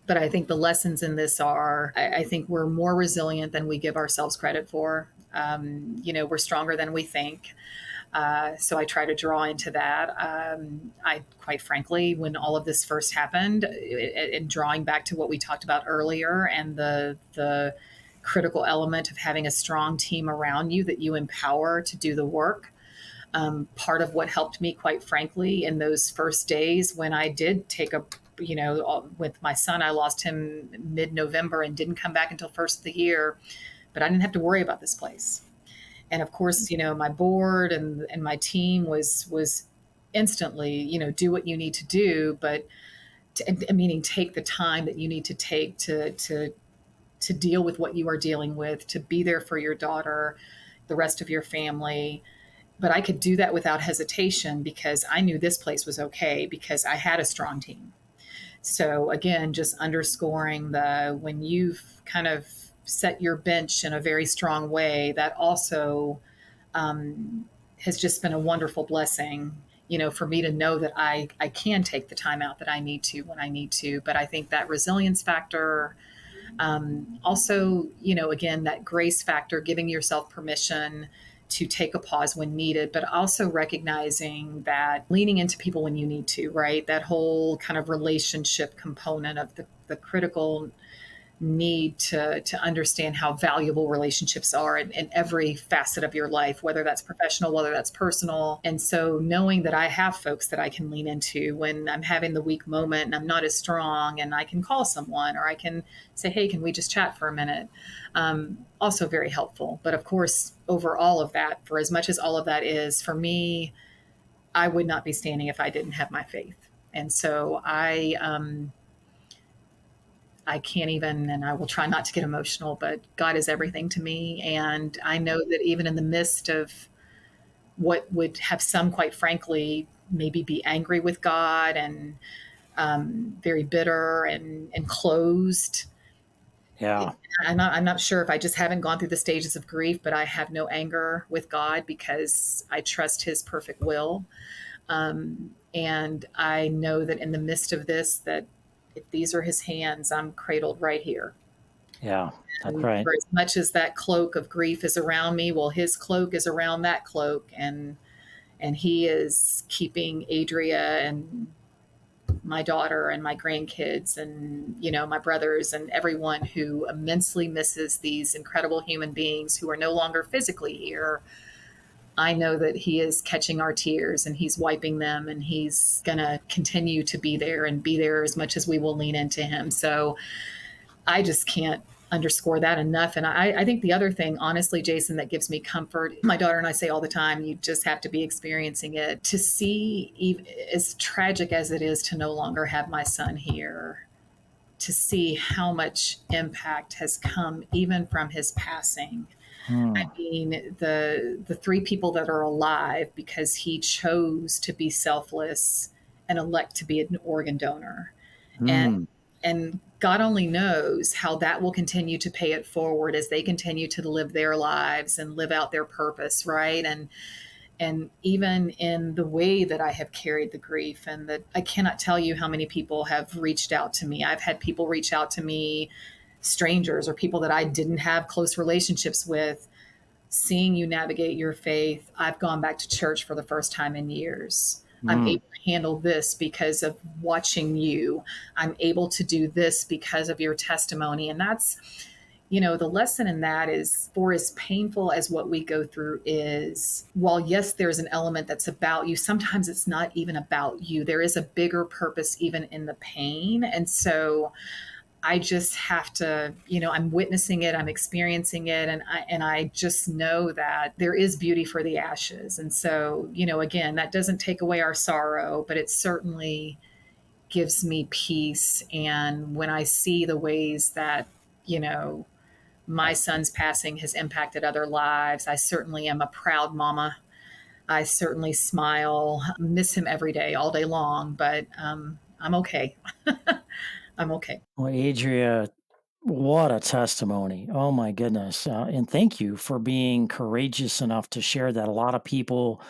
[SPEAKER 2] But I think the lessons in this are, I think we're more resilient than we give ourselves credit for. We're stronger than we think. So I try to draw into that. I, quite frankly, when all of this first happened, and drawing back to what we talked about earlier, and the critical element of having a strong team around you that you empower to do the work. Part of what helped me, quite frankly, in those first days when I did take with my son, I lost him mid-November and didn't come back until first of the year, but I didn't have to worry about this place. And of course, my board and my team was instantly, do what you need to do, but meaning take the time that you need to take to deal with what you are dealing with, to be there for your daughter, the rest of your family. But I could do that without hesitation because I knew this place was okay because I had a strong team. So again, just underscoring when you've kind of set your bench in a very strong way, that also has just been a wonderful blessing, for me to know that I can take the time out that I need to when I need to. But I think that resilience factor, also, again, that grace factor, giving yourself permission to take a pause when needed, but also recognizing that leaning into people when you need to, right? That whole kind of relationship component of the critical need to understand how valuable relationships are in every facet of your life, whether that's professional, whether that's personal. And so knowing that I have folks that I can lean into when I'm having the weak moment and I'm not as strong, and I can call someone or I can say, hey, can we just chat for a minute? Also very helpful. But of course, over all of that, for as much as all of that is, for me, I would not be standing if I didn't have my faith. And so I can't even, and I will try not to get emotional, but God is everything to me. And I know that even in the midst of what would have some, quite frankly, maybe be angry with God and very bitter and closed.
[SPEAKER 1] Yeah.
[SPEAKER 2] I'm not sure if I just haven't gone through the stages of grief, but I have no anger with God because I trust his perfect will. And I know that in the midst of this, that if these are his hands, I'm cradled right here.
[SPEAKER 1] Yeah. That's
[SPEAKER 2] And
[SPEAKER 1] right.
[SPEAKER 2] for as much as that cloak of grief is around me, well, his cloak is around that cloak, and he is keeping Adria and my daughter and my grandkids and my brothers and everyone who immensely misses these incredible human beings who are no longer physically here. I know that he is catching our tears and he's wiping them, and he's going to continue to be there and be there as much as we will lean into him. So I just can't underscore that enough. And I think the other thing, honestly, Jason, that gives me comfort, my daughter and I say all the time, you just have to be experiencing it to see, even, as tragic as it is to no longer have my son here, to see how much impact has come even from his passing. I
[SPEAKER 1] Hmm.
[SPEAKER 2] mean, the three people that are alive because he chose to be selfless and elect to be an organ donor. And
[SPEAKER 1] Hmm.
[SPEAKER 2] And God only knows how that will continue to pay it forward as they continue to live their lives and live out their purpose, right? And even in the way that I have carried the grief, and that I cannot tell you how many people have reached out to me. I've had people reach out to me, strangers or people that I didn't have close relationships with, seeing you navigate your faith. I've gone back to church for the first time in years. I'm
[SPEAKER 1] Mm.
[SPEAKER 2] able to handle this because of watching you. I'm able to do this because of your testimony. And that's, the lesson in that is, for as painful as what we go through is, while yes, there's an element that's about you, sometimes it's not even about you. There is a bigger purpose even in the pain. And so I just have to, I'm witnessing it, I'm experiencing it, and I just know that there is beauty for the ashes. And so, again, that doesn't take away our sorrow, but it certainly gives me peace. And when I see the ways that, you know, my son's passing has impacted other lives, I certainly am a proud mama. I certainly smile, miss him every day, all day long, but I'm okay. I'm okay.
[SPEAKER 1] Well, Adria, what a testimony. Oh my goodness. And thank you for being courageous enough to share that. A lot of people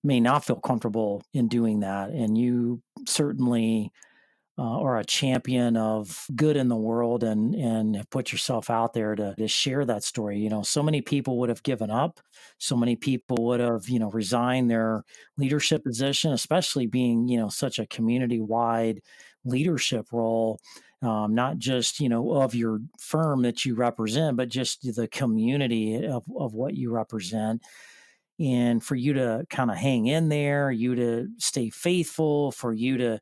[SPEAKER 1] may not feel comfortable in doing that. And you certainly are a champion of good in the world, and have put yourself out there to share that story. So many people would have given up. So many people would have, resigned their leadership position, especially being, such a community wide leadership role. Not just, of your firm that you represent, but just the community of what you represent. And for you to kind of hang in there, you to stay faithful, for you to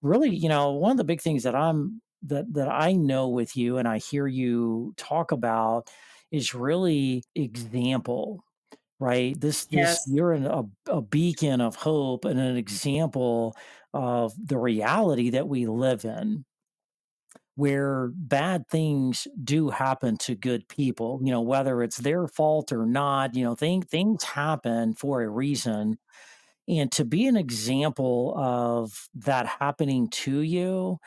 [SPEAKER 1] really, one of the big things that I know with you and I hear you talk about is really example, right? This
[SPEAKER 2] Yes.
[SPEAKER 1] you're a beacon of hope and an example of the reality that we live in, where bad things do happen to good people, whether it's their fault or not. Things happen for a reason. And to be an example of that happening to you,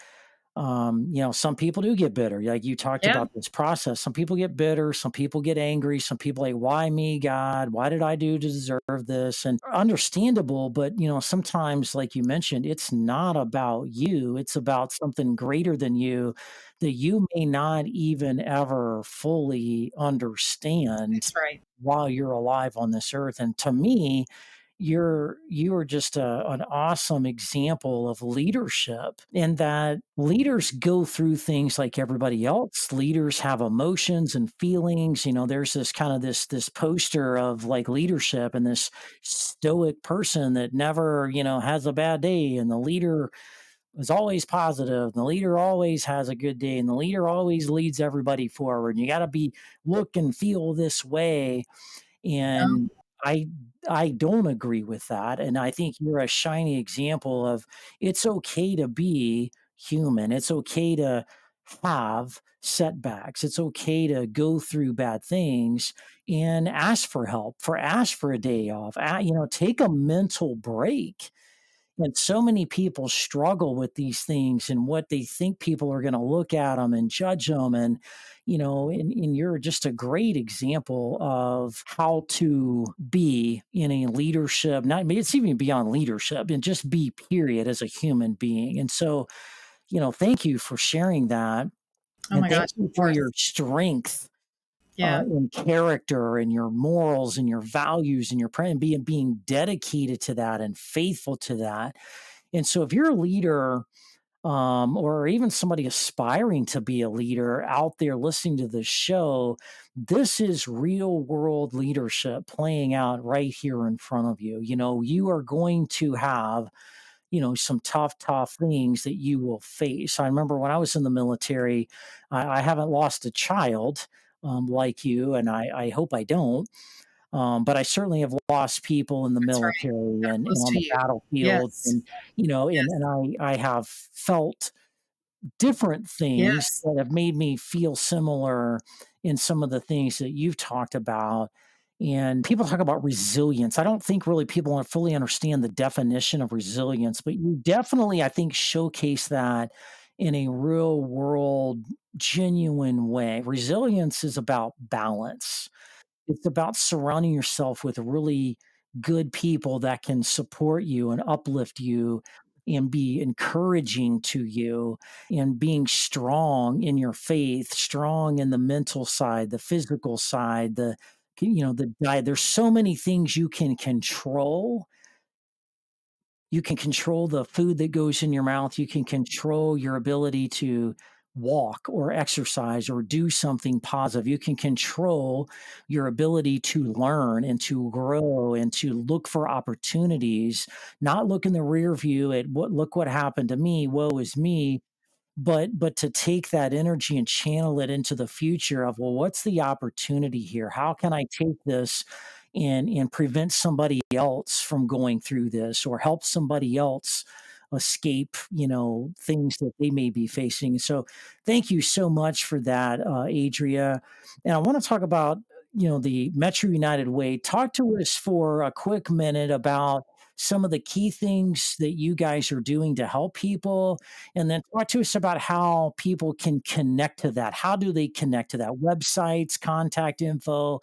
[SPEAKER 1] some people do get bitter. Like you talked
[SPEAKER 2] Yeah.
[SPEAKER 1] about this process. Some people get bitter, some people get angry, some people like, why me, God? Why did I do to deserve this? And understandable, but sometimes, like you mentioned, it's not about you. It's about something greater than you that you may not even ever fully understand
[SPEAKER 2] That's right.
[SPEAKER 1] while you're alive on this earth. And to me, you are just an awesome example of leadership, in that leaders go through things like everybody else. Leaders have emotions and feelings. There's this kind of this poster of like leadership, and this stoic person that never has a bad day, and the leader is always positive, and the leader always has a good day, and the leader always leads everybody forward. And you got to be look and feel this way.
[SPEAKER 2] No,
[SPEAKER 1] And I I don't agree with that, and I think you're a shiny example of it's okay to be human. It's okay to have setbacks. It's okay to go through bad things and ask for help, ask for a day off. Take a mental break. And so many people struggle with these things and what they think people are going to look at them and judge them. And you're just a great example of how to be in a leadership, not, I mean, it's even beyond leadership, and just be, period, as a human being. And so, thank you for sharing that.
[SPEAKER 2] oh
[SPEAKER 1] And
[SPEAKER 2] my
[SPEAKER 1] thank
[SPEAKER 2] gosh,
[SPEAKER 1] you
[SPEAKER 2] of
[SPEAKER 1] for
[SPEAKER 2] course.
[SPEAKER 1] your strength
[SPEAKER 2] Yeah.
[SPEAKER 1] in character and your morals and your values and your being dedicated to that and faithful to that. And so, if you're a leader, or even somebody aspiring to be a leader out there listening to this show, this is real world leadership playing out right here in front of you. You are going to have, some tough things that you will face. I remember when I was in the military, I haven't lost a child like you, and I hope I don't. But I certainly have lost people in the
[SPEAKER 2] That's right.
[SPEAKER 1] military
[SPEAKER 2] They're
[SPEAKER 1] and
[SPEAKER 2] close
[SPEAKER 1] on
[SPEAKER 2] to
[SPEAKER 1] the
[SPEAKER 2] you.
[SPEAKER 1] battlefield,
[SPEAKER 2] Yes.
[SPEAKER 1] and and
[SPEAKER 2] Yes.
[SPEAKER 1] I have felt different things
[SPEAKER 2] Yes.
[SPEAKER 1] that have made me feel similar in some of the things that you've talked about. And people talk about resilience. I don't think really people fully understand the definition of resilience, but you definitely, I think, showcase that in a real world, genuine way. Resilience is about balance. It's about surrounding yourself with really good people that can support you and uplift you and be encouraging to you, and being strong in your faith, strong in the mental side, the physical side, the diet. There's so many things you can control. You can control the food that goes in your mouth. You can control your ability to walk or exercise or do something positive. You can control your ability to learn and to grow and to look for opportunities, not look in the rear view at look what happened to me, woe is me, but to take that energy and channel it into the future of, well, what's the opportunity here? How can I take this and prevent somebody else from going through this, or help somebody else escape, things that they may be facing? So thank you so much for that, Adria. And I want to talk about, the Metro United Way. Talk to us for a quick minute about some of the key things that you guys are doing to help people, and then talk to us about how people can connect to that. How do they connect to that? Websites, contact info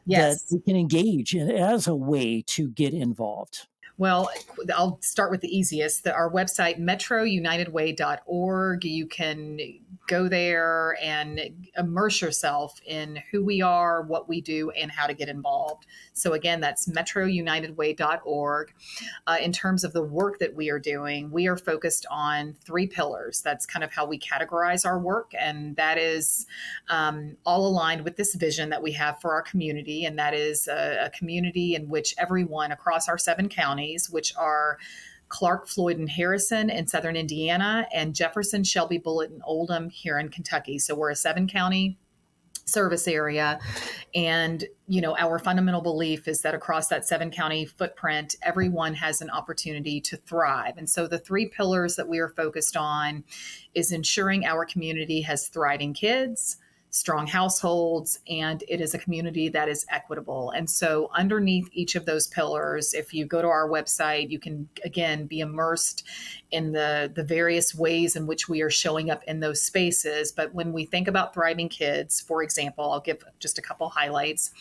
[SPEAKER 1] that
[SPEAKER 2] Yes.
[SPEAKER 1] they can engage in as a way to get involved.
[SPEAKER 2] Well, I'll start with the easiest. Our website, metrounitedway.org. You can go there and immerse yourself in who we are, what we do, and how to get involved. So, again, that's metrounitedway.org. In terms of the work that we are doing, we are focused on three pillars. That's kind of how we categorize our work. And that is all aligned with this vision that we have for our community. And that is a community in which everyone across our 7 counties, which are Clark, Floyd, and Harrison in southern Indiana, and Jefferson, Shelby, Bullitt, and Oldham here in Kentucky. So we're a 7 county service area. And, our fundamental belief is that across that 7 county footprint, everyone has an opportunity to thrive. And so the three pillars that we are focused on is ensuring our community has thriving kids, strong households, and it is a community that is equitable. And so underneath each of those pillars, if you go to our website, you can again be immersed in the various ways in which we are showing up in those spaces. But when we think about thriving kids, for example, I'll give just a couple highlights.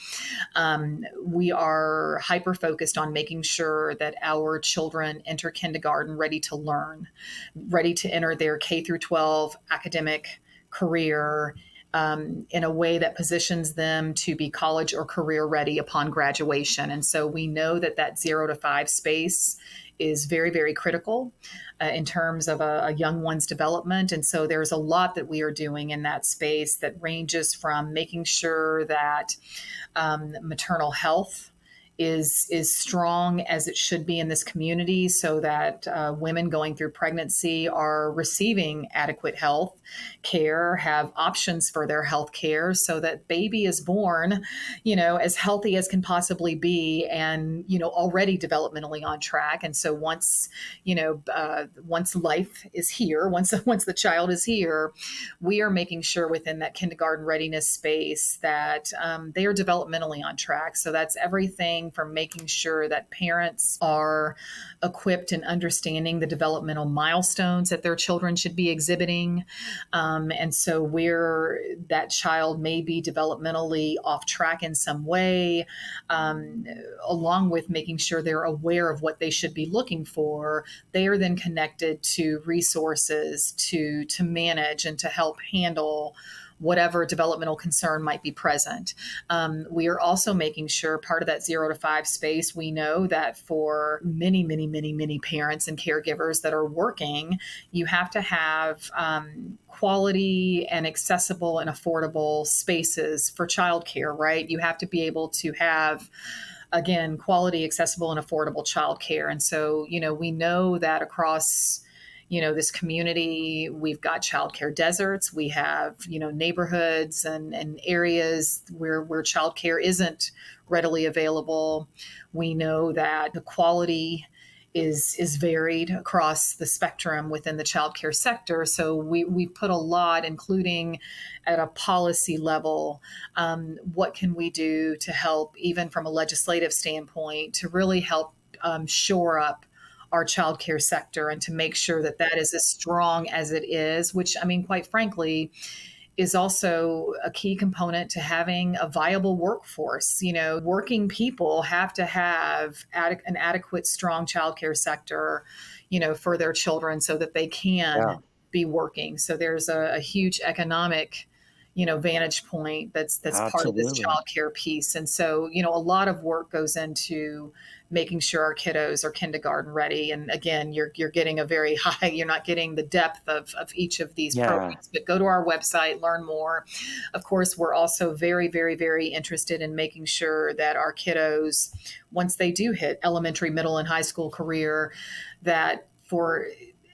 [SPEAKER 2] We are hyper focused on making sure that our children enter kindergarten ready to learn, ready to enter their K through 12 academic career, in a way that positions them to be college or career ready upon graduation. And so we know that that 0 to 5 space is very, very critical in terms of a young one's development. And so there's a lot that we are doing in that space that ranges from making sure that maternal health is strong as it should be in this community, so that women going through pregnancy are receiving adequate health care, have options for their health care, so that baby is born, as healthy as can possibly be, and already developmentally on track. And so once life is here, once the child is here, we are making sure within that kindergarten readiness space that they are developmentally on track. So that's everything from making sure that parents are equipped and understanding the developmental milestones that their children should be exhibiting. And so where that child may be developmentally off track in some way, along with making sure they're aware of what they should be looking for, they are then connected to resources to manage and to help handle whatever developmental concern might be present. We are also making sure part of that 0 to 5 space, we know that for many, many, many, many parents and caregivers that are working, you have to have quality and accessible and affordable spaces for childcare, right? You have to be able to have, again, quality, accessible, and affordable childcare. And so, we know that across this community, we've got childcare deserts. We have, neighborhoods and areas where childcare isn't readily available. We know that the quality is varied across the spectrum within the childcare sector. So we put a lot, including at a policy level, what can we do to help, even from a legislative standpoint, to really help shore up our childcare sector and to make sure that that is as strong as it is, which, I mean, quite frankly, is also a key component to having a viable workforce. You know, working people have to have an adequate, strong childcare sector, you know, for their children so that they
[SPEAKER 1] Yeah,
[SPEAKER 2] can be working. So there's a huge economic, you know, vantage point that's part of this
[SPEAKER 1] absolutely.
[SPEAKER 2] childcare piece. And so, you know, a lot of work goes into making sure our kiddos are kindergarten ready. And again, you're getting a very high, you're not getting the depth of each of these
[SPEAKER 1] Yeah,
[SPEAKER 2] programs, but go to our website, learn more. Of course, we're also very, very, very interested in making sure that our kiddos, once they do hit elementary, middle, and high school career, that for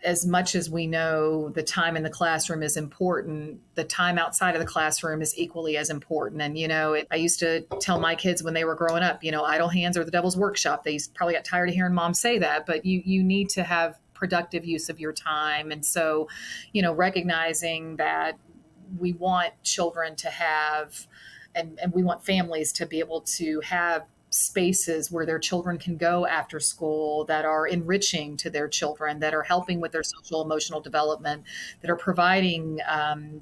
[SPEAKER 2] as much as we know the time in the classroom is important, the time outside of the classroom is equally as important. And, you know, I used to tell my kids when they were growing up, you know, idle hands are the devil's workshop. They probably got tired of hearing mom say that, but you need to have productive use of your time. And so, you know, recognizing that we want children to have, and we want families to be able to have spaces where their children can go after school that are enriching to their children, that are helping with their social emotional development, that are providing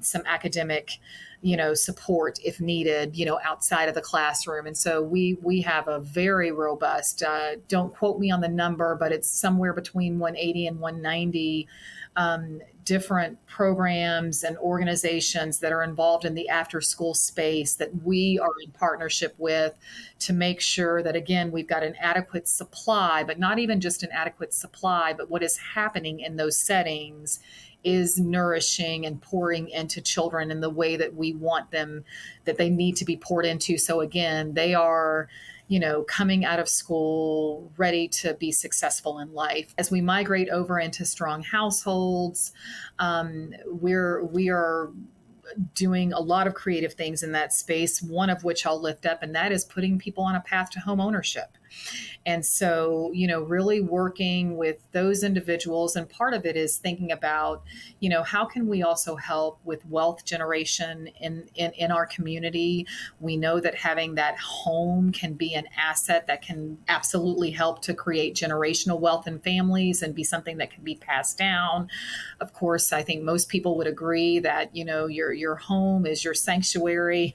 [SPEAKER 2] some academic, you know, support if needed, you know, outside of the classroom. And so we have a very robust, don't quote me on the number, but it's somewhere between 180 and 190 different programs and organizations that are involved in the after school space that we are in partnership with to make sure that, again, we've got an adequate supply, but not even just an adequate supply, but what is happening in those settings is nourishing and pouring into children in the way that we want them, that they need to be poured into. So again, they are, you know, coming out of school ready to be successful in life. As we migrate over into strong households, we are doing a lot of creative things in that space, one of which I'll lift up, and that is putting people on a path to home ownership. And so, you know, really working with those individuals. And part of it is thinking about, you know, how can we also help with wealth generation in our community? We know that having that home can be an asset that can absolutely help to create generational wealth in families and be something that can be passed down. Of course, I think most people would agree that, you know, your home is your sanctuary,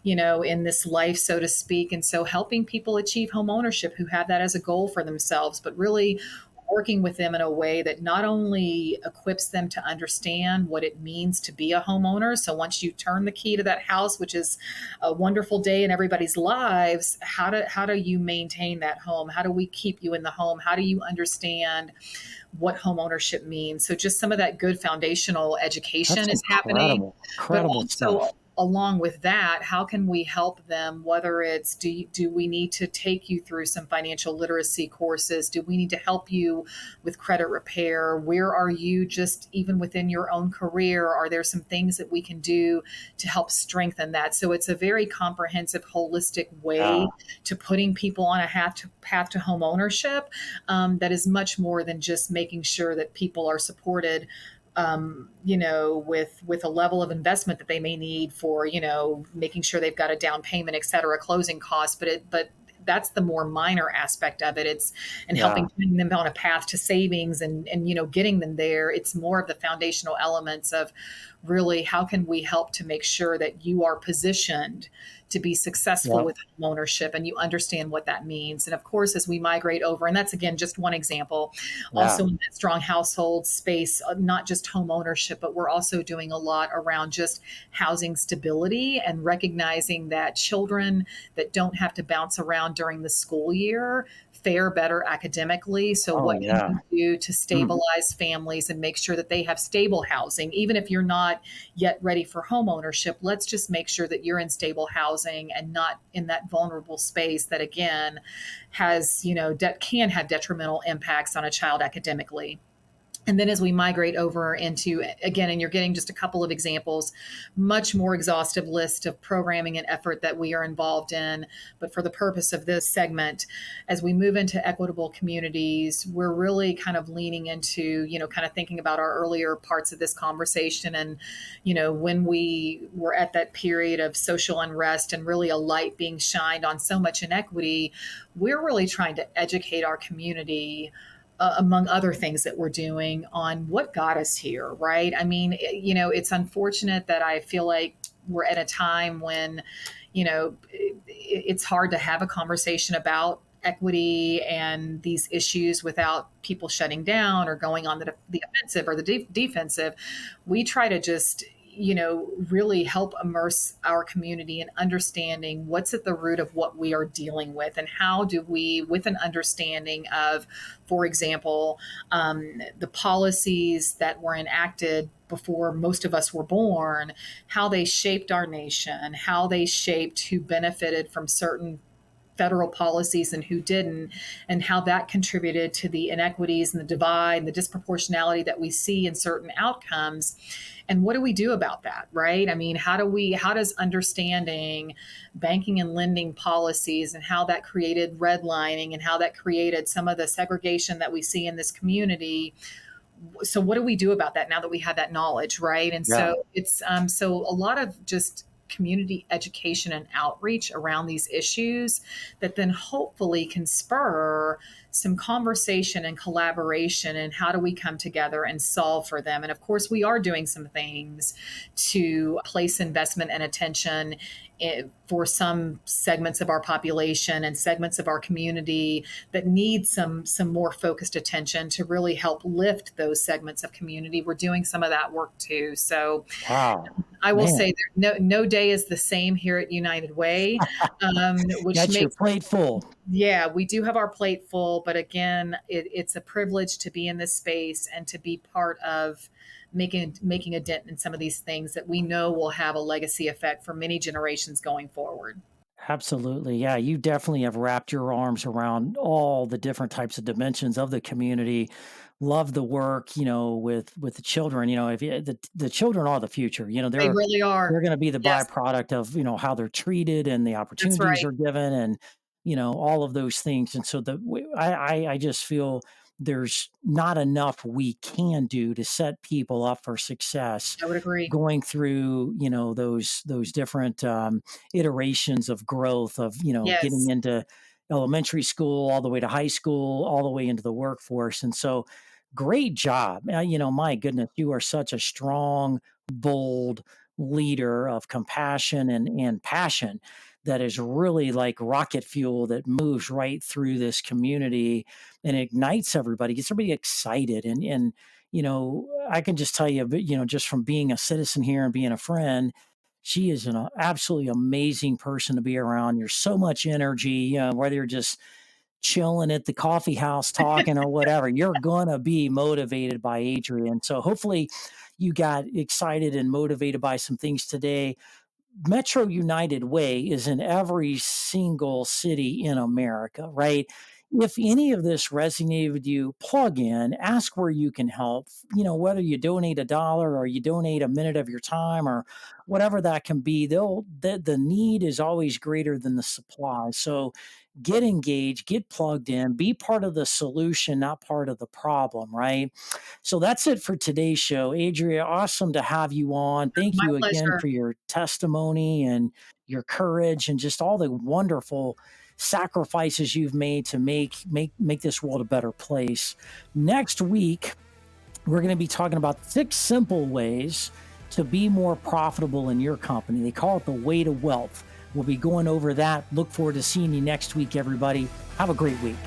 [SPEAKER 2] you know, in this life, so to speak. And so helping people achieve home ownership who have that as a goal for themselves, but really working with them in a way that not only equips them to understand what it means to be a homeowner. So once you turn the key to that house, which is a wonderful day in everybody's lives, how do you maintain that home? How do we keep you in the home? How do you understand what home ownership means? So just some of that good foundational
[SPEAKER 1] that's
[SPEAKER 2] education is happening,
[SPEAKER 1] incredible,
[SPEAKER 2] but
[SPEAKER 1] incredible
[SPEAKER 2] also
[SPEAKER 1] stuff.
[SPEAKER 2] along with that, how can we help them? Whether it's do we need to take you through some financial literacy courses? Do we need to help you with credit repair? Where are you just even within your own career? Are there some things that we can do to help strengthen that? So it's a very comprehensive, holistic way
[SPEAKER 1] Yeah.
[SPEAKER 2] to putting people on a path to home ownership that is much more than just making sure that people are supported, you know, with a level of investment that they may need for, you know, making sure they've got a down payment, et cetera, closing costs. But that's the more minor aspect of it. It's and
[SPEAKER 1] Yeah.
[SPEAKER 2] helping putting them on a path to savings and you know getting them there. It's more of the foundational elements of really how can we help to make sure that you are positioned to be successful
[SPEAKER 1] Yeah.
[SPEAKER 2] with home ownership and you understand what that means. And of course, as we migrate over, and that's again just one example,
[SPEAKER 1] Yeah.
[SPEAKER 2] also in that strong household space, not just home ownership, but we're also doing a lot around just housing stability and recognizing that children that don't have to bounce around during the school year fare better academically. So,
[SPEAKER 1] Oh,
[SPEAKER 2] what can
[SPEAKER 1] yeah.
[SPEAKER 2] you do to
[SPEAKER 1] Mm.
[SPEAKER 2] stabilize families and make sure that they have stable housing? Even if you're not yet ready for home ownership, let's just make sure that you're in stable housing and not in that vulnerable space that, again, has, you know, can have detrimental impacts on a child academically. And then as we migrate over into, again, and you're getting just a couple of examples, much more exhaustive list of programming and effort that we are involved in. But for the purpose of this segment, as we move into equitable communities, we're really kind of leaning into, you know, kind of thinking about our earlier parts of this conversation. And, you know, when we were at that period of social unrest and really a light being shined on so much inequity, we're really trying to educate our community among other things that we're doing on what got us here, right? I mean, it's unfortunate that I feel like we're at a time when, it's hard to have a conversation about equity and these issues without people shutting down or going on the offensive or the defensive. We try to just, really help immerse our community in understanding what's at the root of what we are dealing with, and how do we, with an understanding of, for example, the policies that were enacted before most of us were born, how they shaped our nation, how they shaped who benefited from certain federal policies and who didn't, and how that contributed to the inequities and the divide and the disproportionality that we see in certain outcomes. And what do we do about that, right? I mean, how does understanding banking and lending policies and how that created redlining and how that created some of the segregation that we see in this community, so what do we do about that now that we have that knowledge, right? And
[SPEAKER 1] Yeah.
[SPEAKER 2] so it's so a lot of just community education and outreach around these issues that then hopefully can spur some conversation and collaboration, and how do we come together and solve for them. And of course we are doing some things to place investment and attention for some segments of our population and segments of our community that need some more focused attention to really help lift those segments of community. We're doing some of that work too. So
[SPEAKER 1] Wow.
[SPEAKER 2] I will
[SPEAKER 1] Man,
[SPEAKER 2] say no day is the same here at United Way, which
[SPEAKER 1] got your
[SPEAKER 2] makes,
[SPEAKER 1] plate full.
[SPEAKER 2] yeah, we do have our plate full. But again, it's a privilege to be in this space and to be part of making a dent in some of these things that we know will have a legacy effect for many generations going forward.
[SPEAKER 1] Absolutely. Yeah, you definitely have wrapped your arms around all the different types of dimensions of the community. Love the work, with the children. If the children are the future,
[SPEAKER 2] They
[SPEAKER 1] they're
[SPEAKER 2] really
[SPEAKER 1] they're
[SPEAKER 2] are.
[SPEAKER 1] going to be the
[SPEAKER 2] Yes,
[SPEAKER 1] byproduct of, how they're treated and the
[SPEAKER 2] that's
[SPEAKER 1] opportunities
[SPEAKER 2] right.
[SPEAKER 1] are given, and all of those things. And so I just feel there's not enough we can do to set people up for success
[SPEAKER 2] I would agree.
[SPEAKER 1] going through, those different iterations of growth of, getting
[SPEAKER 2] Yes,
[SPEAKER 1] into elementary school all the way to high school, all the way into the workforce. And so great job. My goodness, you are such a strong, bold leader of compassion and passion that is really like rocket fuel that moves right through this community and ignites everybody, gets everybody excited. And I can just tell you, just from being a citizen here and being a friend, she is an absolutely amazing person to be around. You're so much energy, whether you're just chilling at the coffee house talking or whatever, you're going to be motivated by Adrian. So hopefully you got excited and motivated by some things today. Metro United Way is in every single city in America, right? If any of this resonated with you, plug in, ask where you can help, whether you donate $1 or you donate a minute of your time or whatever that can be, the need is always greater than the supply. So get engaged, get plugged in, be part of the solution, not part of the problem, right? So that's it for today's show. Adria, awesome to have you on. Thank
[SPEAKER 2] my
[SPEAKER 1] you again
[SPEAKER 2] pleasure.
[SPEAKER 1] for your testimony and your courage and just all the wonderful sacrifices you've made to make this world a better place. Next week, we're going to be talking about 6 simple ways to be more profitable in your company. They call it the way to wealth. We'll be going over that. Look forward to seeing you next week, everybody. Have a great week.